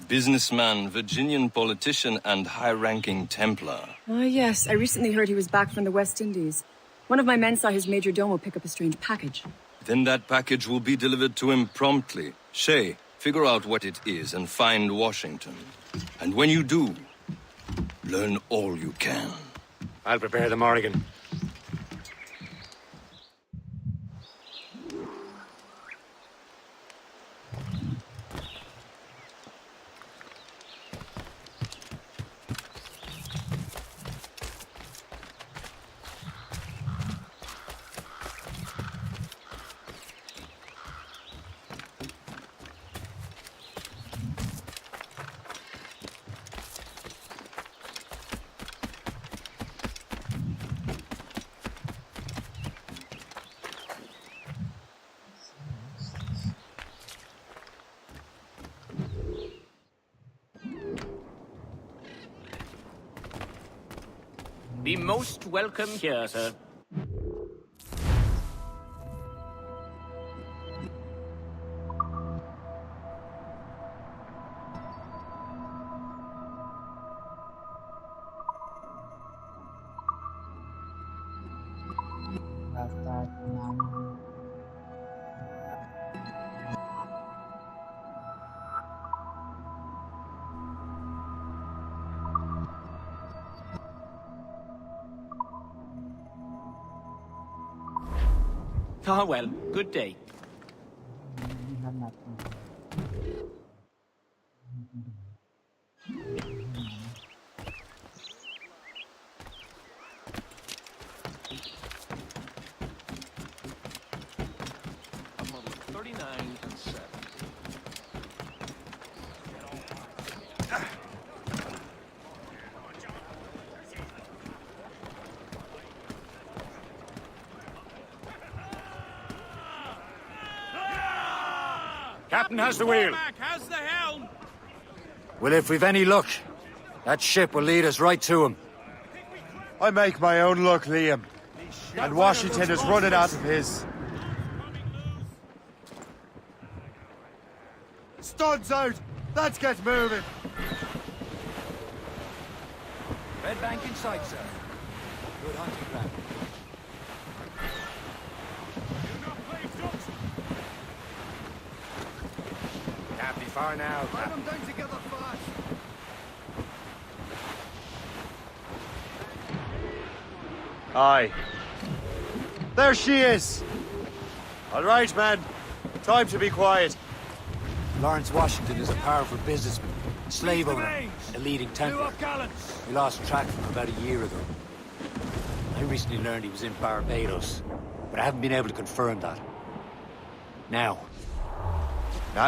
Businessman, Virginian politician, and high-ranking Templar. Ah, yes. I recently heard he was back from the West Indies. One of my men saw his major domo pick up a strange package. Then that package will be delivered to him promptly. Shay, figure out what it is and find Washington. And when you do, learn all you can. I'll prepare the Morrigan. Be most welcome here, sir. Ah, well, good day. Model 39 and 7. Captain has the wheel. Has the helm. Well, if we've any luck, that ship will lead us right to him. I make my own luck, Liam. And Washington is running out of his. Studs out! Let's get moving! Red bank in sight, sir. Good hunting ground. Can't be far now, Captain. down together fast! Aye. There she is! All right, man. Time to be quiet. Lawrence Washington is a powerful businessman, slave owner, and a leading Templar. We lost track of him about a year ago. I recently learned he was in Barbados, but I haven't been able to confirm that. Now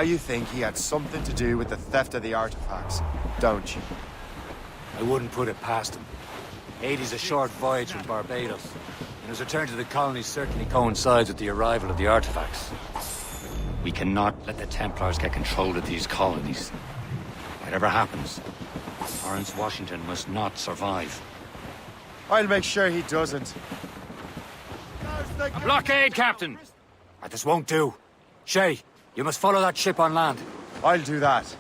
you think he had something to do with the theft of the artifacts, don't you? I wouldn't put it past him. Haiti's a short voyage from Barbados, and his return to the colony certainly coincides with the arrival of the artifacts. We cannot let the Templars get control of these colonies. Whatever happens, Lawrence Washington must not survive. I'll make sure he doesn't. A blockade, Captain! This won't do. Shay, you must follow that ship on land. I'll do that.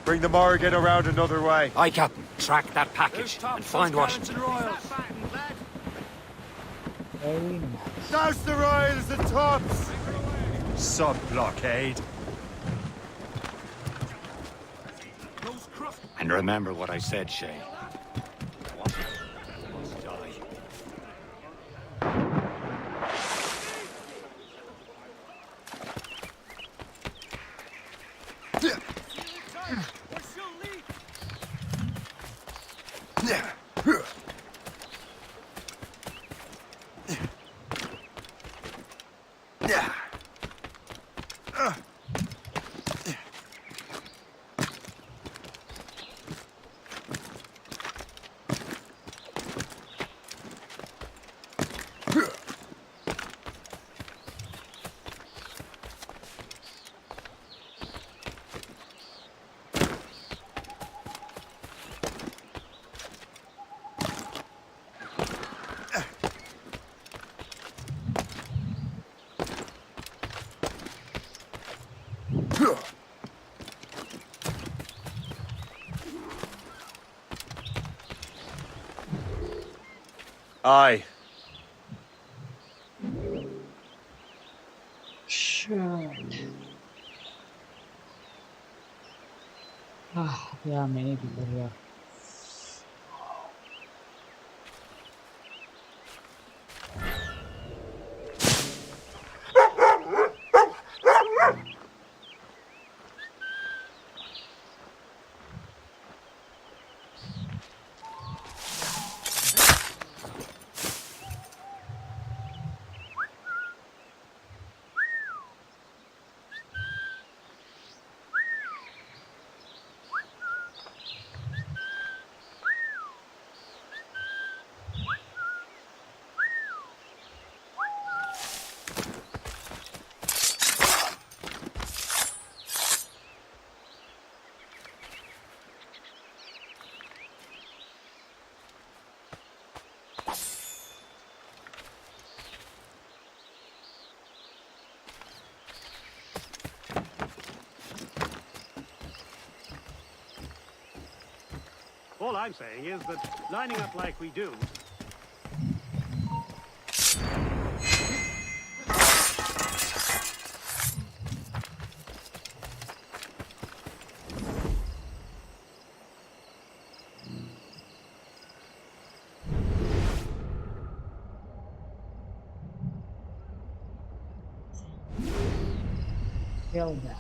Bring the Morrigan around another way. Aye, Captain. Track that package and find Washington. Very nice. Douse the royals and tops! Sub-blockade. And remember what I said, Shay. Aye. Sure. There are many people here. All I'm saying is that lining up like we do... Kill that.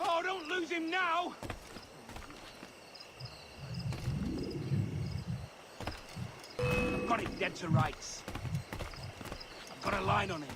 Oh, don't lose him now! I've got him dead to rights. I've got a line on him.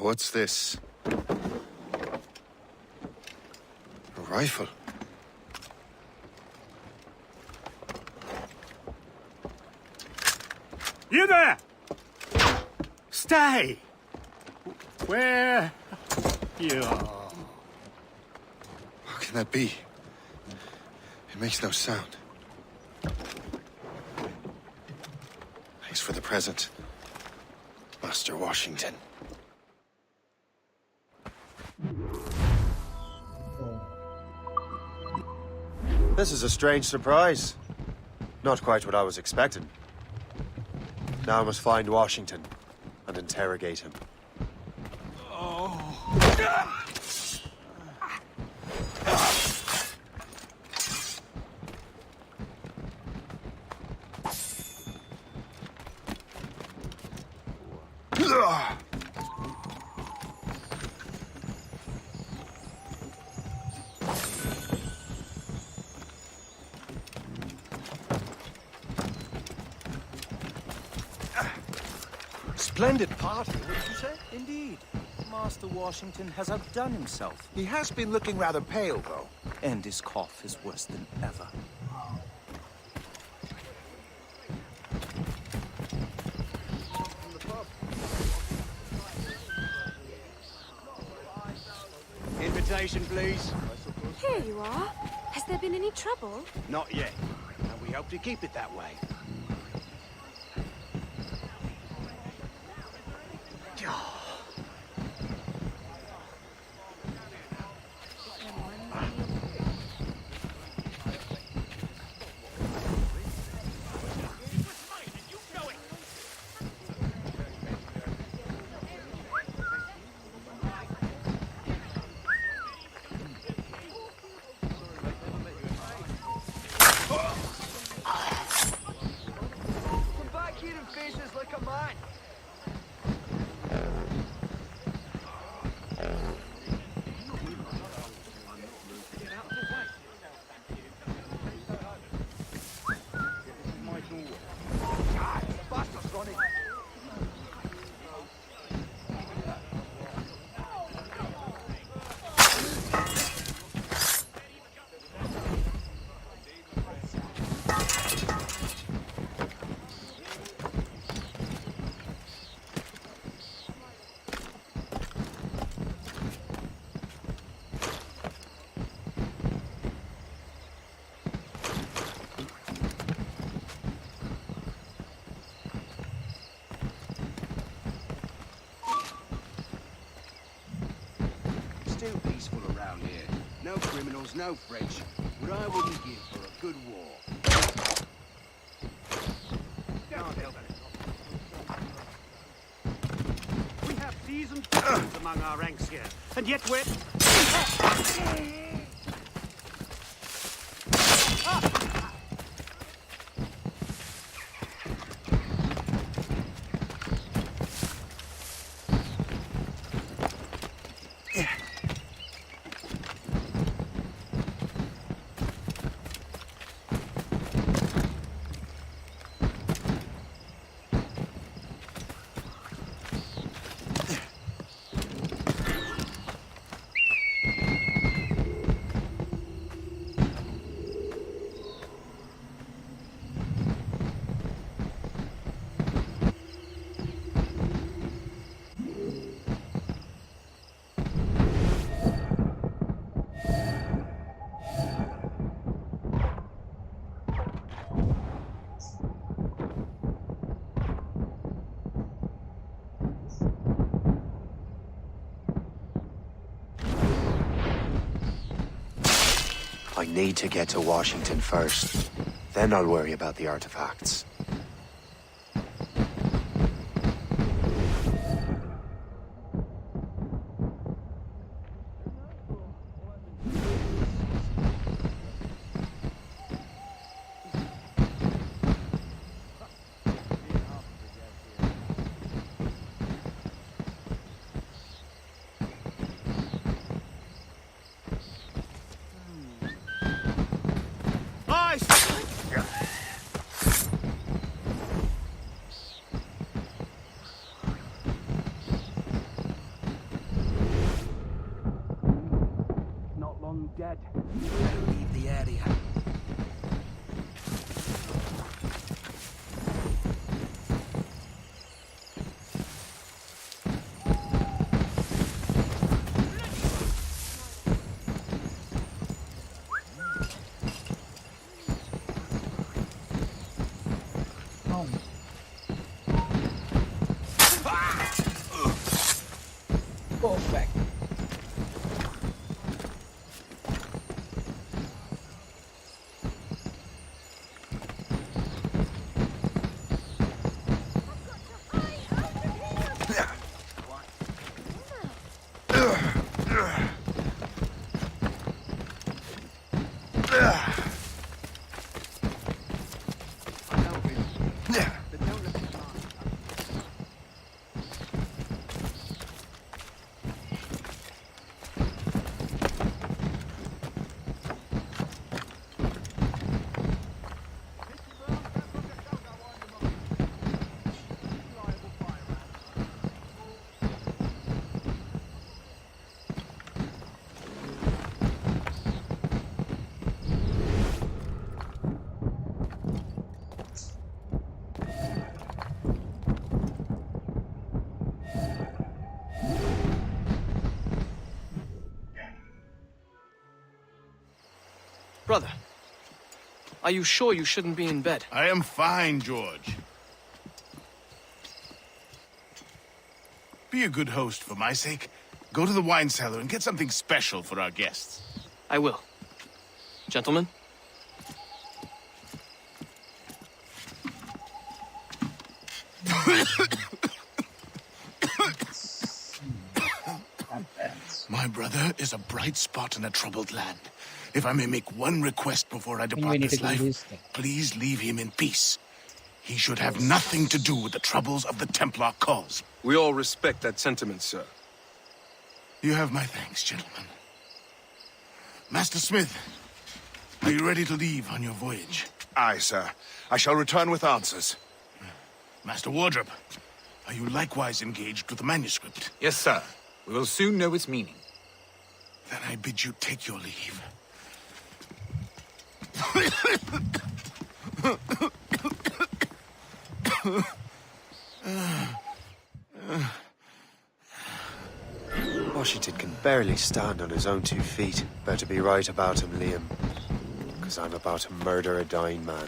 What's this? A rifle? You there! Stay! Where you are? How can that be? It makes no sound. Thanks for the present, Master Washington. This is a strange surprise. Not quite what I was expecting. Now I must find Washington and interrogate him. Splendid party, wouldn't you say? Indeed. Master Washington has outdone himself. He has been looking rather pale, though. And his cough is worse than ever. Invitation, please. Here you are. Has there been any trouble? Not yet. And we hope to keep it that way. Still peaceful around here. No criminals, no French. What I wouldn't give for a good war. We have seasoned veterans among our ranks here, and yet we're... I need to get to Washington first. Then I'll worry about the artifacts. dead. Better leave the area. Oh. Perfect. Brother, are you sure you shouldn't be in bed? I am fine, George. Be a good host for my sake. Go to the wine cellar and get something special for our guests. I will. Gentlemen? My brother is a bright spot in a troubled land. If I may make one request before I depart this life, please leave him in peace. He should have nothing to do with the troubles of the Templar cause. We all respect that sentiment, sir. You have my thanks, gentlemen. Master Smith, are you ready to leave on your voyage? Aye, sir. I shall return with answers. Master Wardrop, are you likewise engaged with the manuscript? Yes, sir. We will soon know its meaning. Then I bid you take your leave. Washington can barely stand on his own 2 feet. Better be right about him, Liam. Because I'm about to murder a dying man.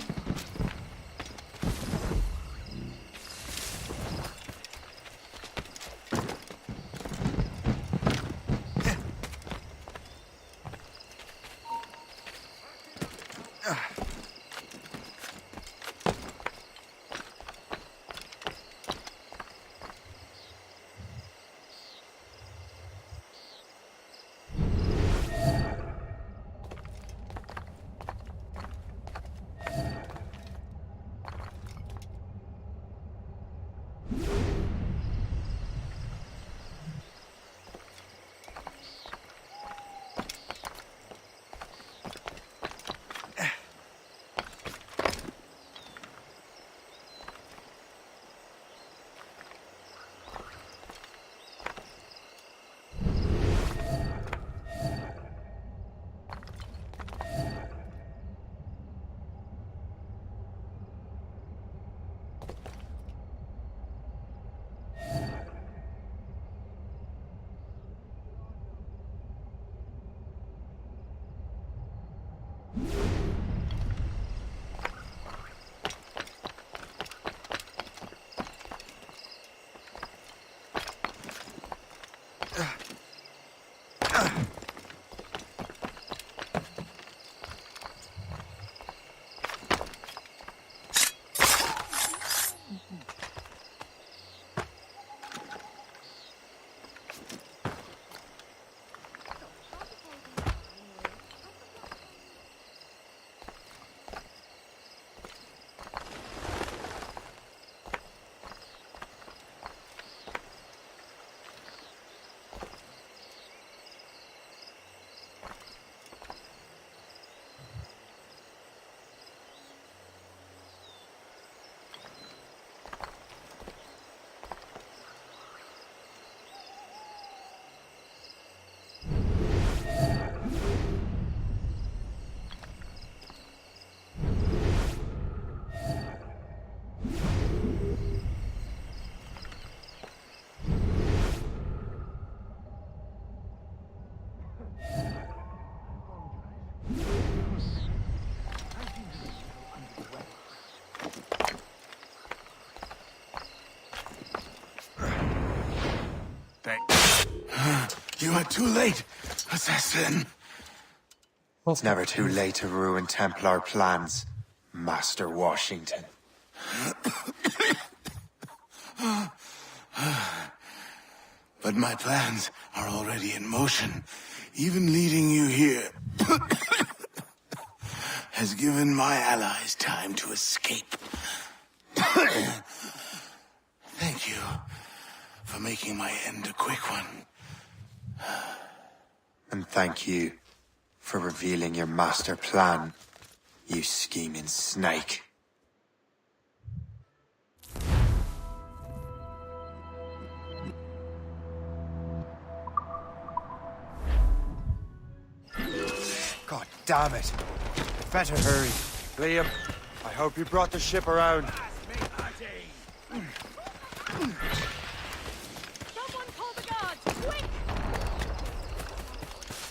You are too late, assassin. It's never too late to ruin Templar plans, Master Washington. But my plans are already in motion. Even leading you here has given my allies time to escape. Thank you for making my end a quick one. And thank you for revealing your master plan, you scheming snake. God damn it. Better hurry. Liam, I hope you brought the ship around. Someone call the guards, quick!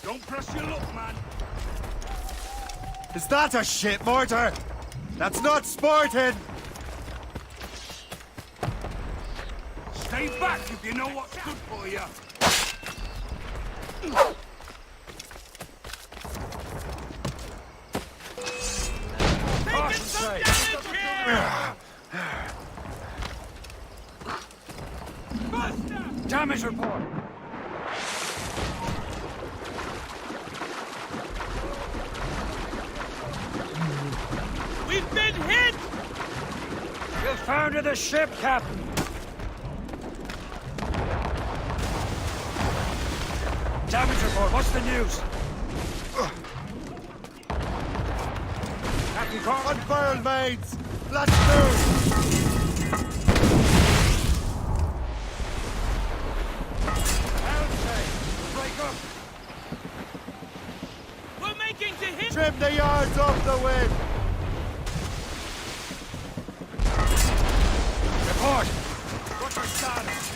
Don't press your luck, man. Is that a ship mortar? That's not sporting! Stay back if you know what's good for you. Damage report! We've been hit! You founded the ship, Captain! Damage report, what's the news? Captain Carl, unfurl, mates! Let's move! Break up! We're making to hit! Trim the yards off the wind! Report! What's our status?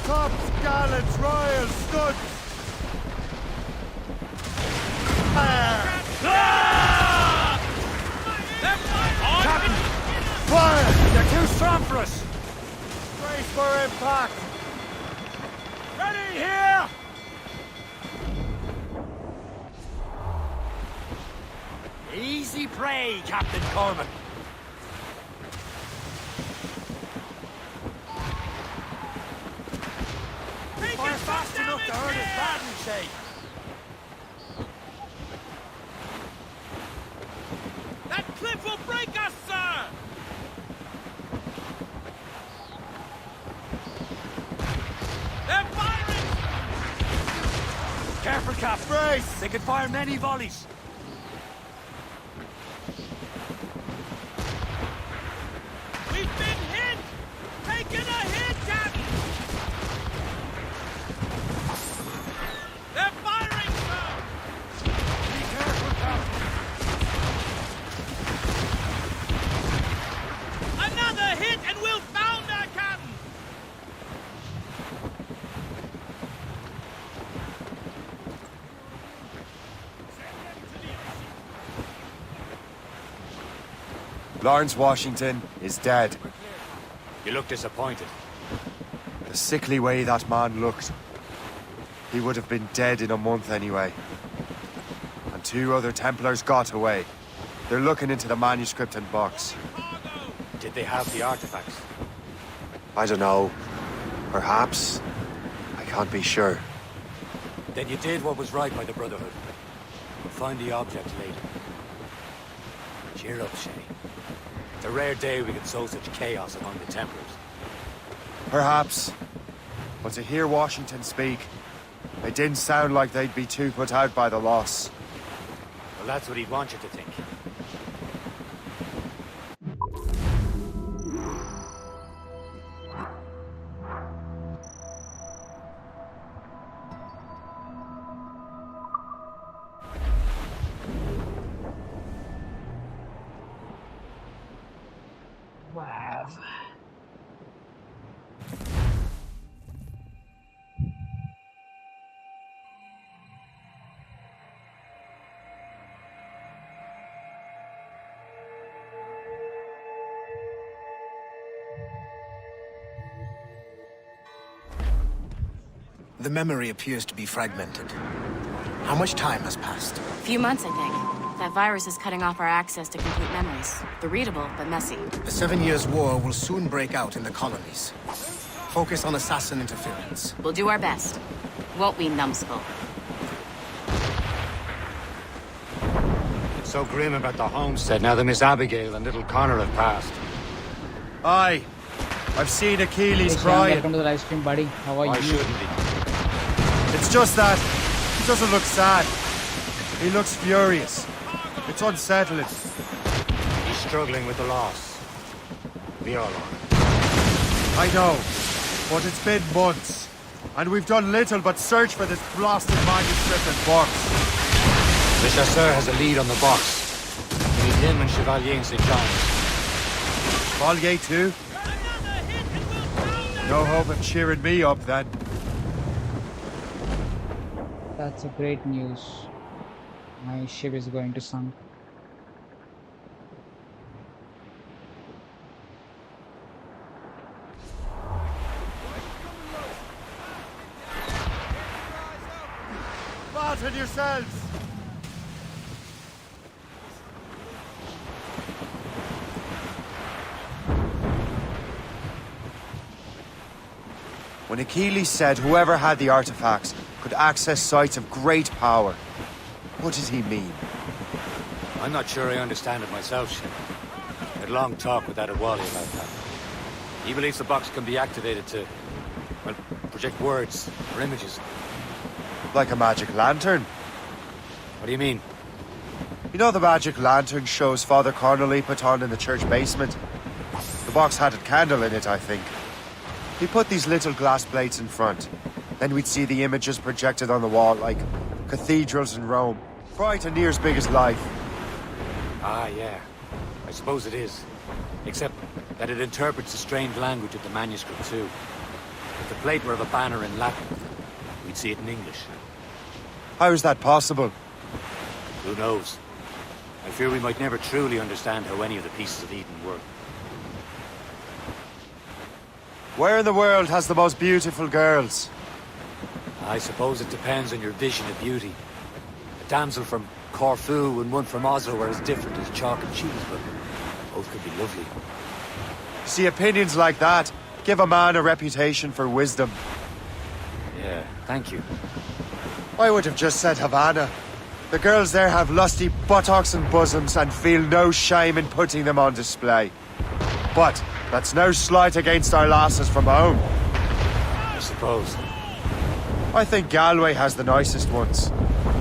Tops, gallants, royals, studs! Fire! Captain! Fire! They're too strong for us! Brace for impact! Ready here! Easy prey, Captain Corman. Fire fast enough to hurt his bad in shape! That cliff will break us, sir! They're firing! Careful, Cap. Brace! They can fire many volleys. We've been hit! Taking a hit, Captain! They're firing, sir! Be careful, Captain. Another hit and we'll founder, Captain! Lawrence Washington is dead. You look disappointed. The sickly way that man looked. He would have been dead in a month anyway. And 2 other Templars got away. They're looking into the manuscript and box. Did they have the artifacts? I don't know. Perhaps. I can't be sure. Then you did what was right by the Brotherhood. We'll find the object later. Cheer up, Shay. It's a rare day we can sow such chaos among the Templars. Perhaps. But to hear Washington speak, it didn't sound like they'd be too put out by the loss. Well, that's what he'd want you to think. Wow. The memory appears to be fragmented. How much time has passed? A few months, I think. That virus is cutting off our access to complete memories. They're readable, but messy. The 7 Years' War will soon break out in the colonies. Focus on assassin interference. We'll do our best. Won't we, numbskull? It's so grim about the homestead now that Miss Abigail and little Connor have passed. Aye. I've seen Achilles Hey, Sean, crying. welcome to the live stream, buddy. How are Why you? shouldn't he? It's just that he doesn't look sad. He looks furious. It's unsettling. He's struggling with the loss. We all are. I know, but it's been months, and we've done little but search for this blasted manuscript and box. The chasseur has a lead on the box. We need him and Chevalier in St. John's. Chevalier too? No hope of cheering me up then. That's a great news. My ship is going to sink. Batten yourselves! When Achilles said whoever had the artifacts could access sites of great power, what did he mean? I'm not sure I understand it myself, Shep. I had a long talk with that Wally about that. He believes the box can be activated to, well, project words or images. Like a magic lantern? What do you mean? You know the magic lantern shows Father Connolly put on in the church basement? The box had a candle in it, I think. He put these little glass plates in front. Then we'd see the images projected on the wall like cathedrals in Rome. Bright and near as big as life. Ah, yeah. I suppose it is. Except that it interprets the strange language of the manuscript, too. If the plate were of a banner in Latin, we'd see it in English. How is that possible? Who knows? I fear we might never truly understand how any of the pieces of Eden work. Where in the world has the most beautiful girls? I suppose it depends on your vision of beauty. A damsel from Corfu and one from Oslo are as different as chalk and cheese, but both could be lovely. See, opinions like that give a man a reputation for wisdom. Yeah, thank you. I would have just said Havana. The girls there have lusty buttocks and bosoms and feel no shame in putting them on display. But that's no slight against our lasses from home. I suppose. I think Galway has the nicest ones.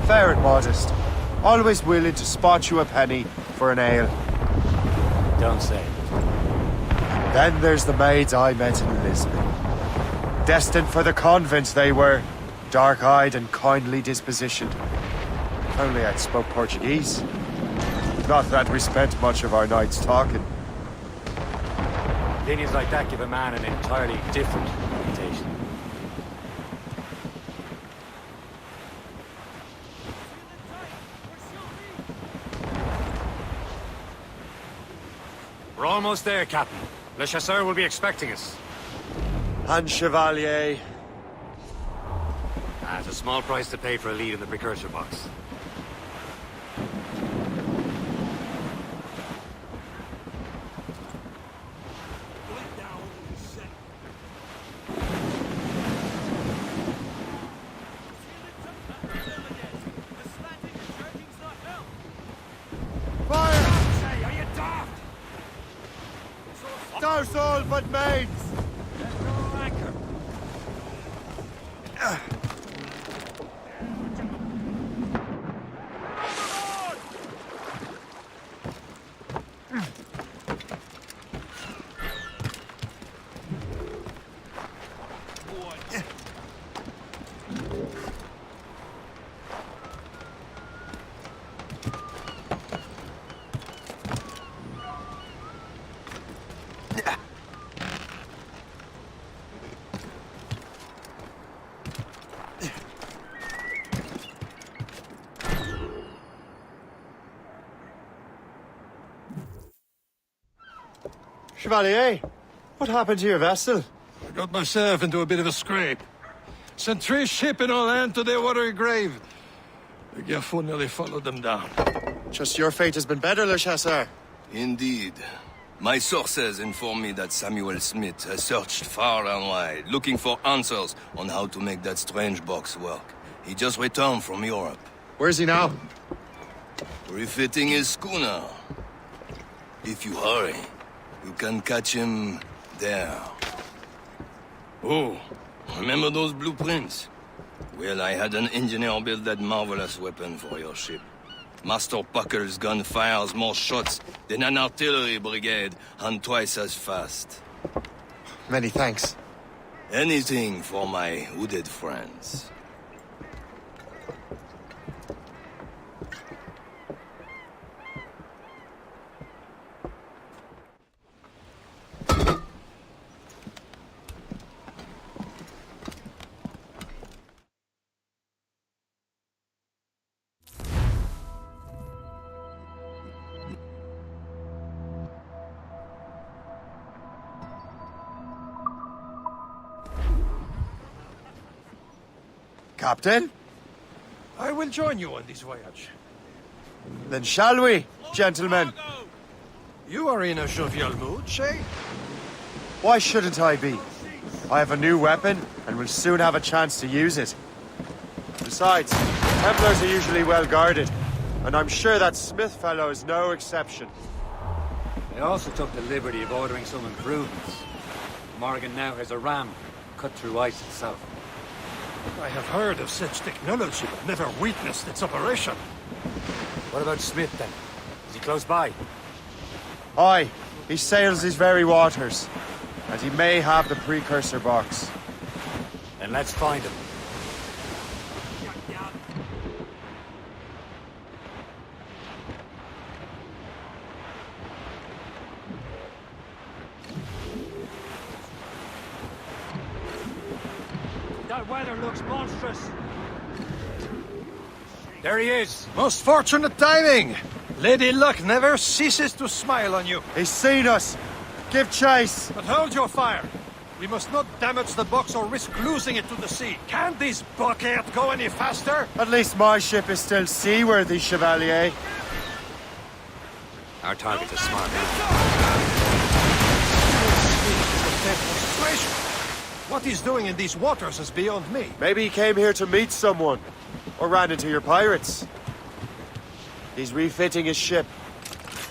Fair and modest. Always willing to spot you a penny for an ale. Don't say. Then there's the maids I met in Lisbon. Destined for the convent they were. Dark-eyed and kindly dispositioned. If only I'd spoke Portuguese. Not that we spent much of our nights talking. Opinions like that give a man an entirely different reputation. We're almost there, Captain. Le Chasseur will be expecting us. And Chevalier. It's a small price to pay for a lead in the precursor box. Douse all but maids! Chevalier, what happened to your vessel? I got myself into a bit of a scrape. Sent 3 ships in all hand to their watery grave. The Gerfaut nearly followed them down. Just your fate has been better, Le Chasseur. Indeed. My sources inform me that Samuel Smith has searched far and wide, looking for answers on how to make that strange box work. He just returned from Europe. Where's he now? Refitting his schooner. If you hurry, you can catch him there. Oh, remember those blueprints? Well, I had an engineer build that marvelous weapon for your ship. Master Puckle's gun fires more shots than an artillery brigade, and twice as fast. Many thanks. Anything for my hooded friends. Captain? I will join you on this voyage. Then shall we, gentlemen? You are in a jovial mood, Shay? Why shouldn't I be? I have a new weapon, and will soon have a chance to use it. Besides, Templars are usually well guarded, and I'm sure that Smith fellow is no exception. I also took the liberty of ordering some improvements. Morgan now has a ram cut through ice itself. I have heard of such technology, but never witnessed its operation. What about Smith, then? Is he close by? Aye, he sails these very waters, and he may have the precursor box. Then let's find him. That weather looks monstrous. There he is! Most fortunate timing! Lady Luck never ceases to smile on you. He's seen us! Give chase! But hold your fire. We must not damage the box or risk losing it to the sea. Can this bucket go any faster? At least my ship is still seaworthy, Chevalier. Our target's a smart man. What he's doing in these waters is beyond me. Maybe he came here to meet someone, or ran into your pirates. He's refitting his ship.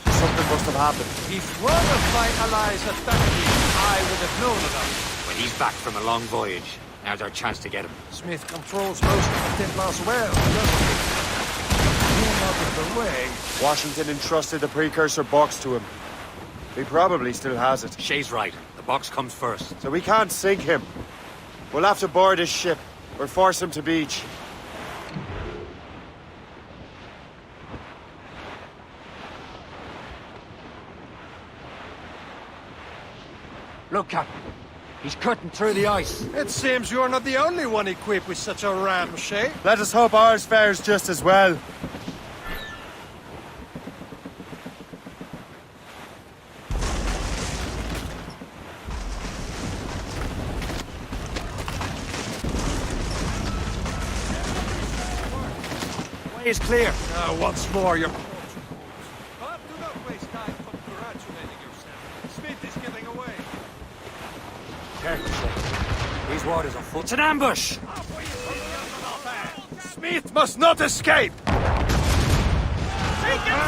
Something must have happened. If one of my allies attacked me, I would have known about it. When he's back from a long voyage, now's our chance to get him. Smith controls most of the Templars well, doesn't he? Move out of the way. Washington entrusted the precursor box to him. He probably still has it. Shay's right. The box comes first. So we can't sink him. We'll have to board his ship, or force him to beach. Look, Captain. He's cutting through the ice. It seems you're not the only one equipped with such a ram, Shay. Let us hope ours fares just as well. Way is clear. Once more, you're... But do not waste time congratulating yourself. Smith is getting away. Careful, Shay. These waters are full. It's an ambush! Smith must not escape! Taking some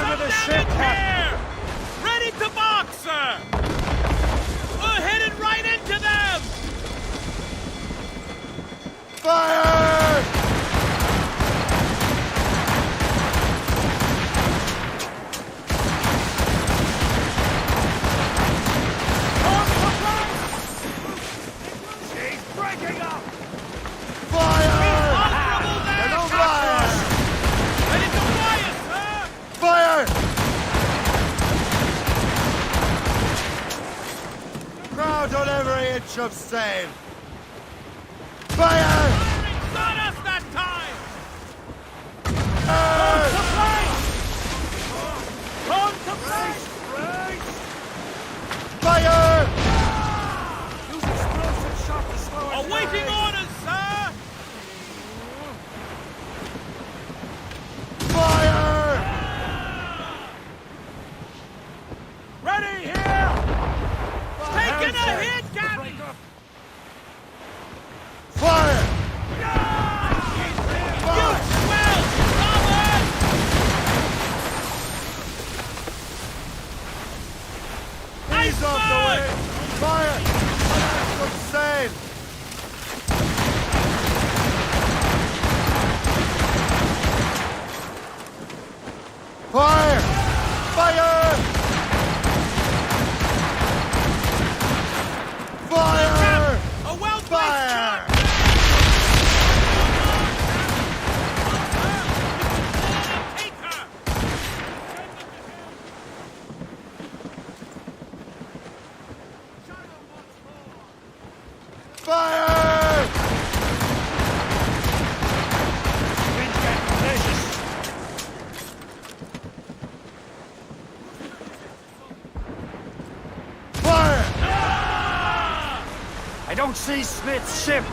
the damage ship, here! Ready to box, sir! We're headed right into them! Fire! On every inch of sail. Fire! Got us that time! Come to place! Fire! Use explosive shot to slow it Awaiting down. orders, sir! don't see Smith's ship!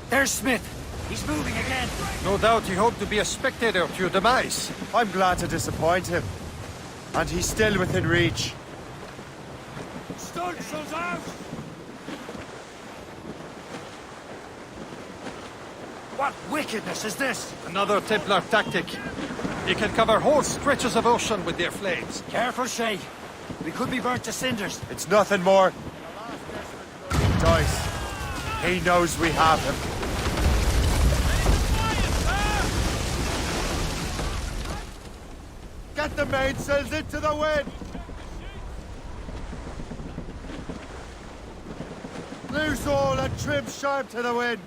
There's Smith. He's moving again. No doubt he hoped to be a spectator to your demise. I'm glad to disappoint him. And he's still within reach. Stunsail's out! What wickedness is this? Another Templar tactic. They can cover whole stretches of ocean with their flames. Careful, Shay. We could be burnt to cinders. It's nothing more. Dice. He knows we have him. Get the mainsails into the wind! Loose all and trim sharp to the wind!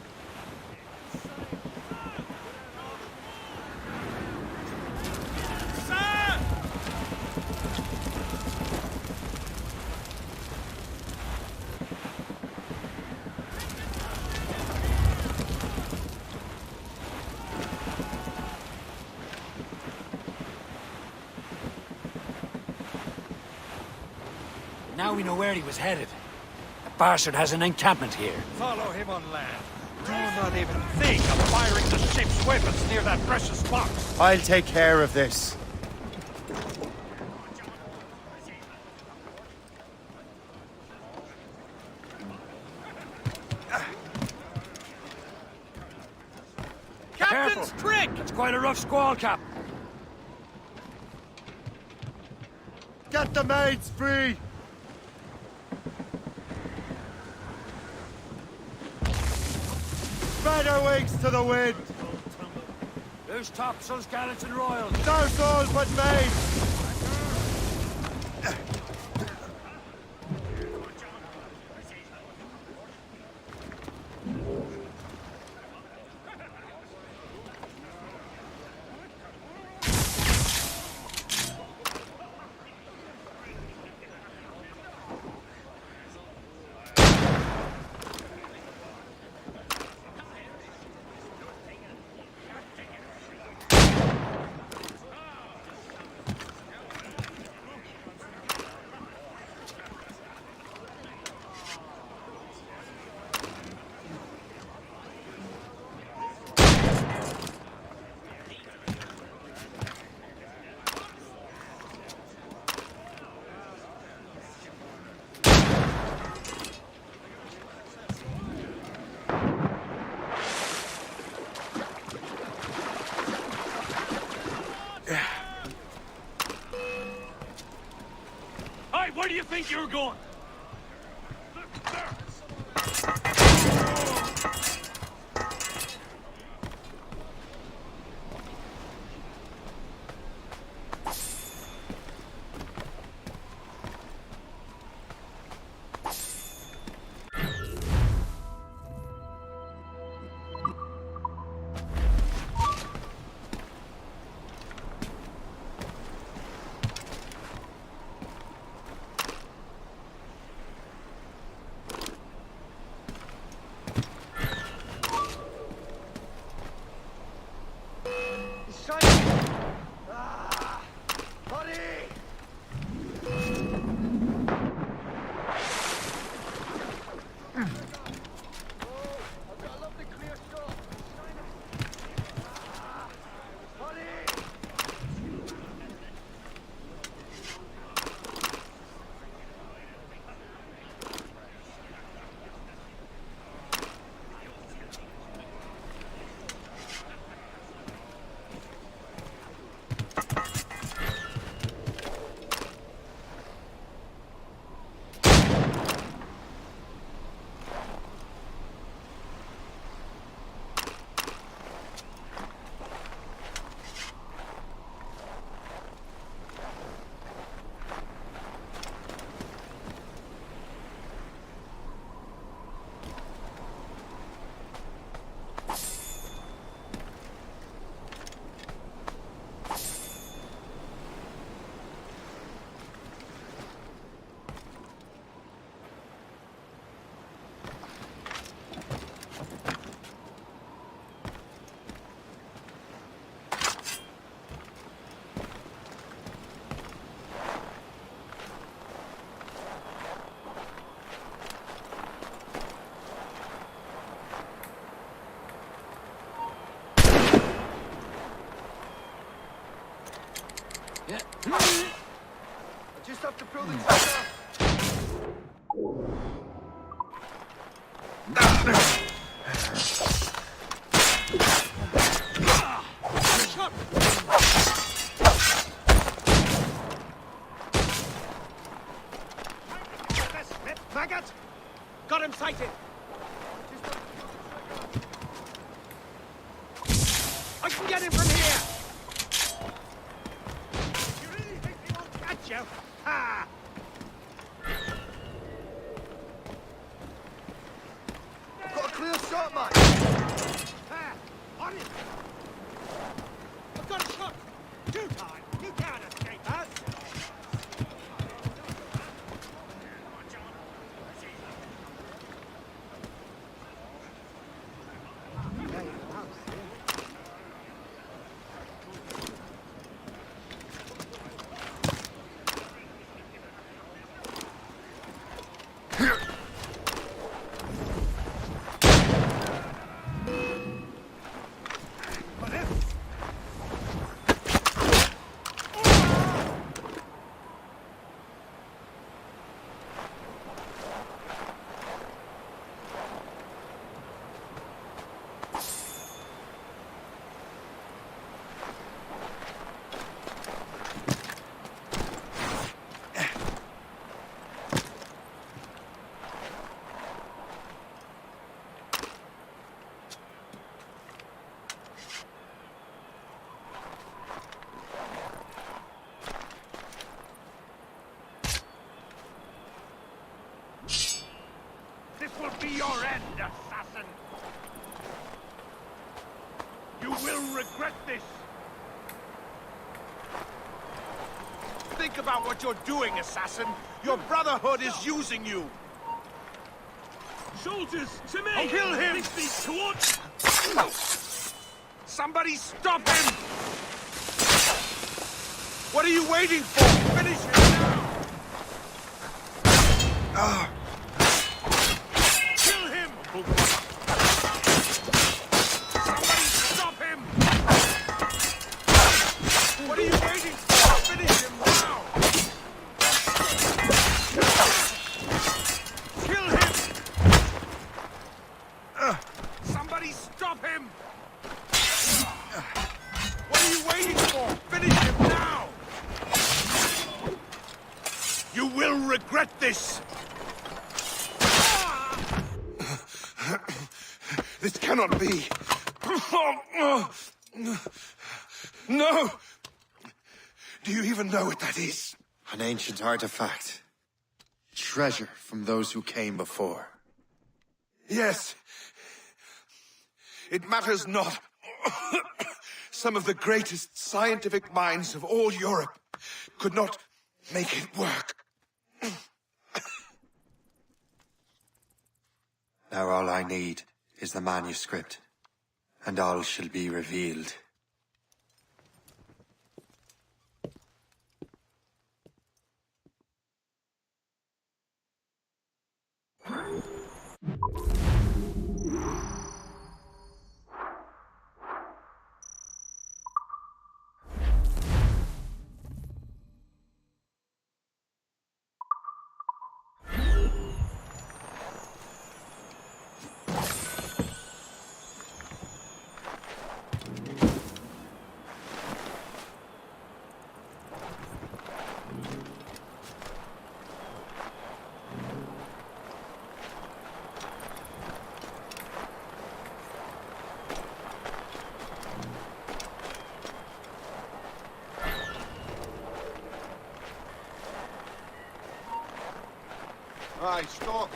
Now we know where he was headed. The bastard has an encampment here. Follow him on land. Do not even think of firing the ship's weapons near that precious box. I'll take care of this. Captain's trick! It's quite a rough squall, Cap. Get the maids free! Spread our wings to the wind! Loose topsails, gallants and royals. Douse all but maids! Hey, where do you think you're going? I just have to pull the trigger. Maggot! Got him sighted! I can get him from here! You really think he won't catch you? Ha! Got a clear shot, mate! Ha! On it! I've got a shot! Two time! You can't escape us! This will be your end, assassin! You will regret this! Think about what you're doing, assassin. Your brotherhood is using you. Soldiers, to me! I'll kill him! This leads towards... Somebody stop him! What are you waiting for? Finish him now! Kill him! Somebody stop him! What are you waiting for? Finish him now! Kill him! Somebody stop him! What are you waiting for? Finish him now! You will regret this! This cannot be. No! Do you even know what that is? An ancient artifact. Treasure from those who came before. Yes. It matters not. Some of the greatest scientific minds of all Europe could not make it work. Now all I need is the manuscript, and all shall be revealed. Right, stop.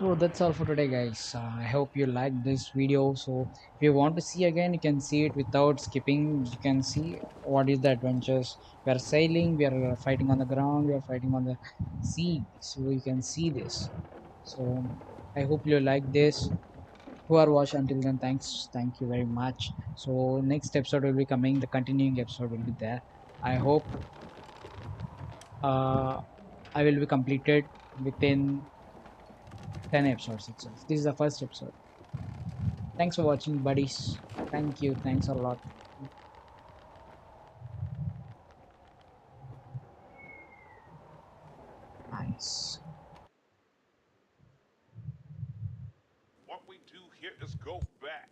So that's all for today, guys. I hope you liked this video. So if you want to see again, you can see it without skipping. You can see what is the adventures. We are sailing, we are fighting on the ground, we are fighting on the sea. So you can see this. So I hope you like this. Who are watched until then, thank you very much. So next episode will be coming, the continuing episode will be there. I hope I will be completed within 10 episodes itself. This is the first episode. Thanks for watching, buddies. Thank you. Thanks a lot. Nice. What we do here is go back.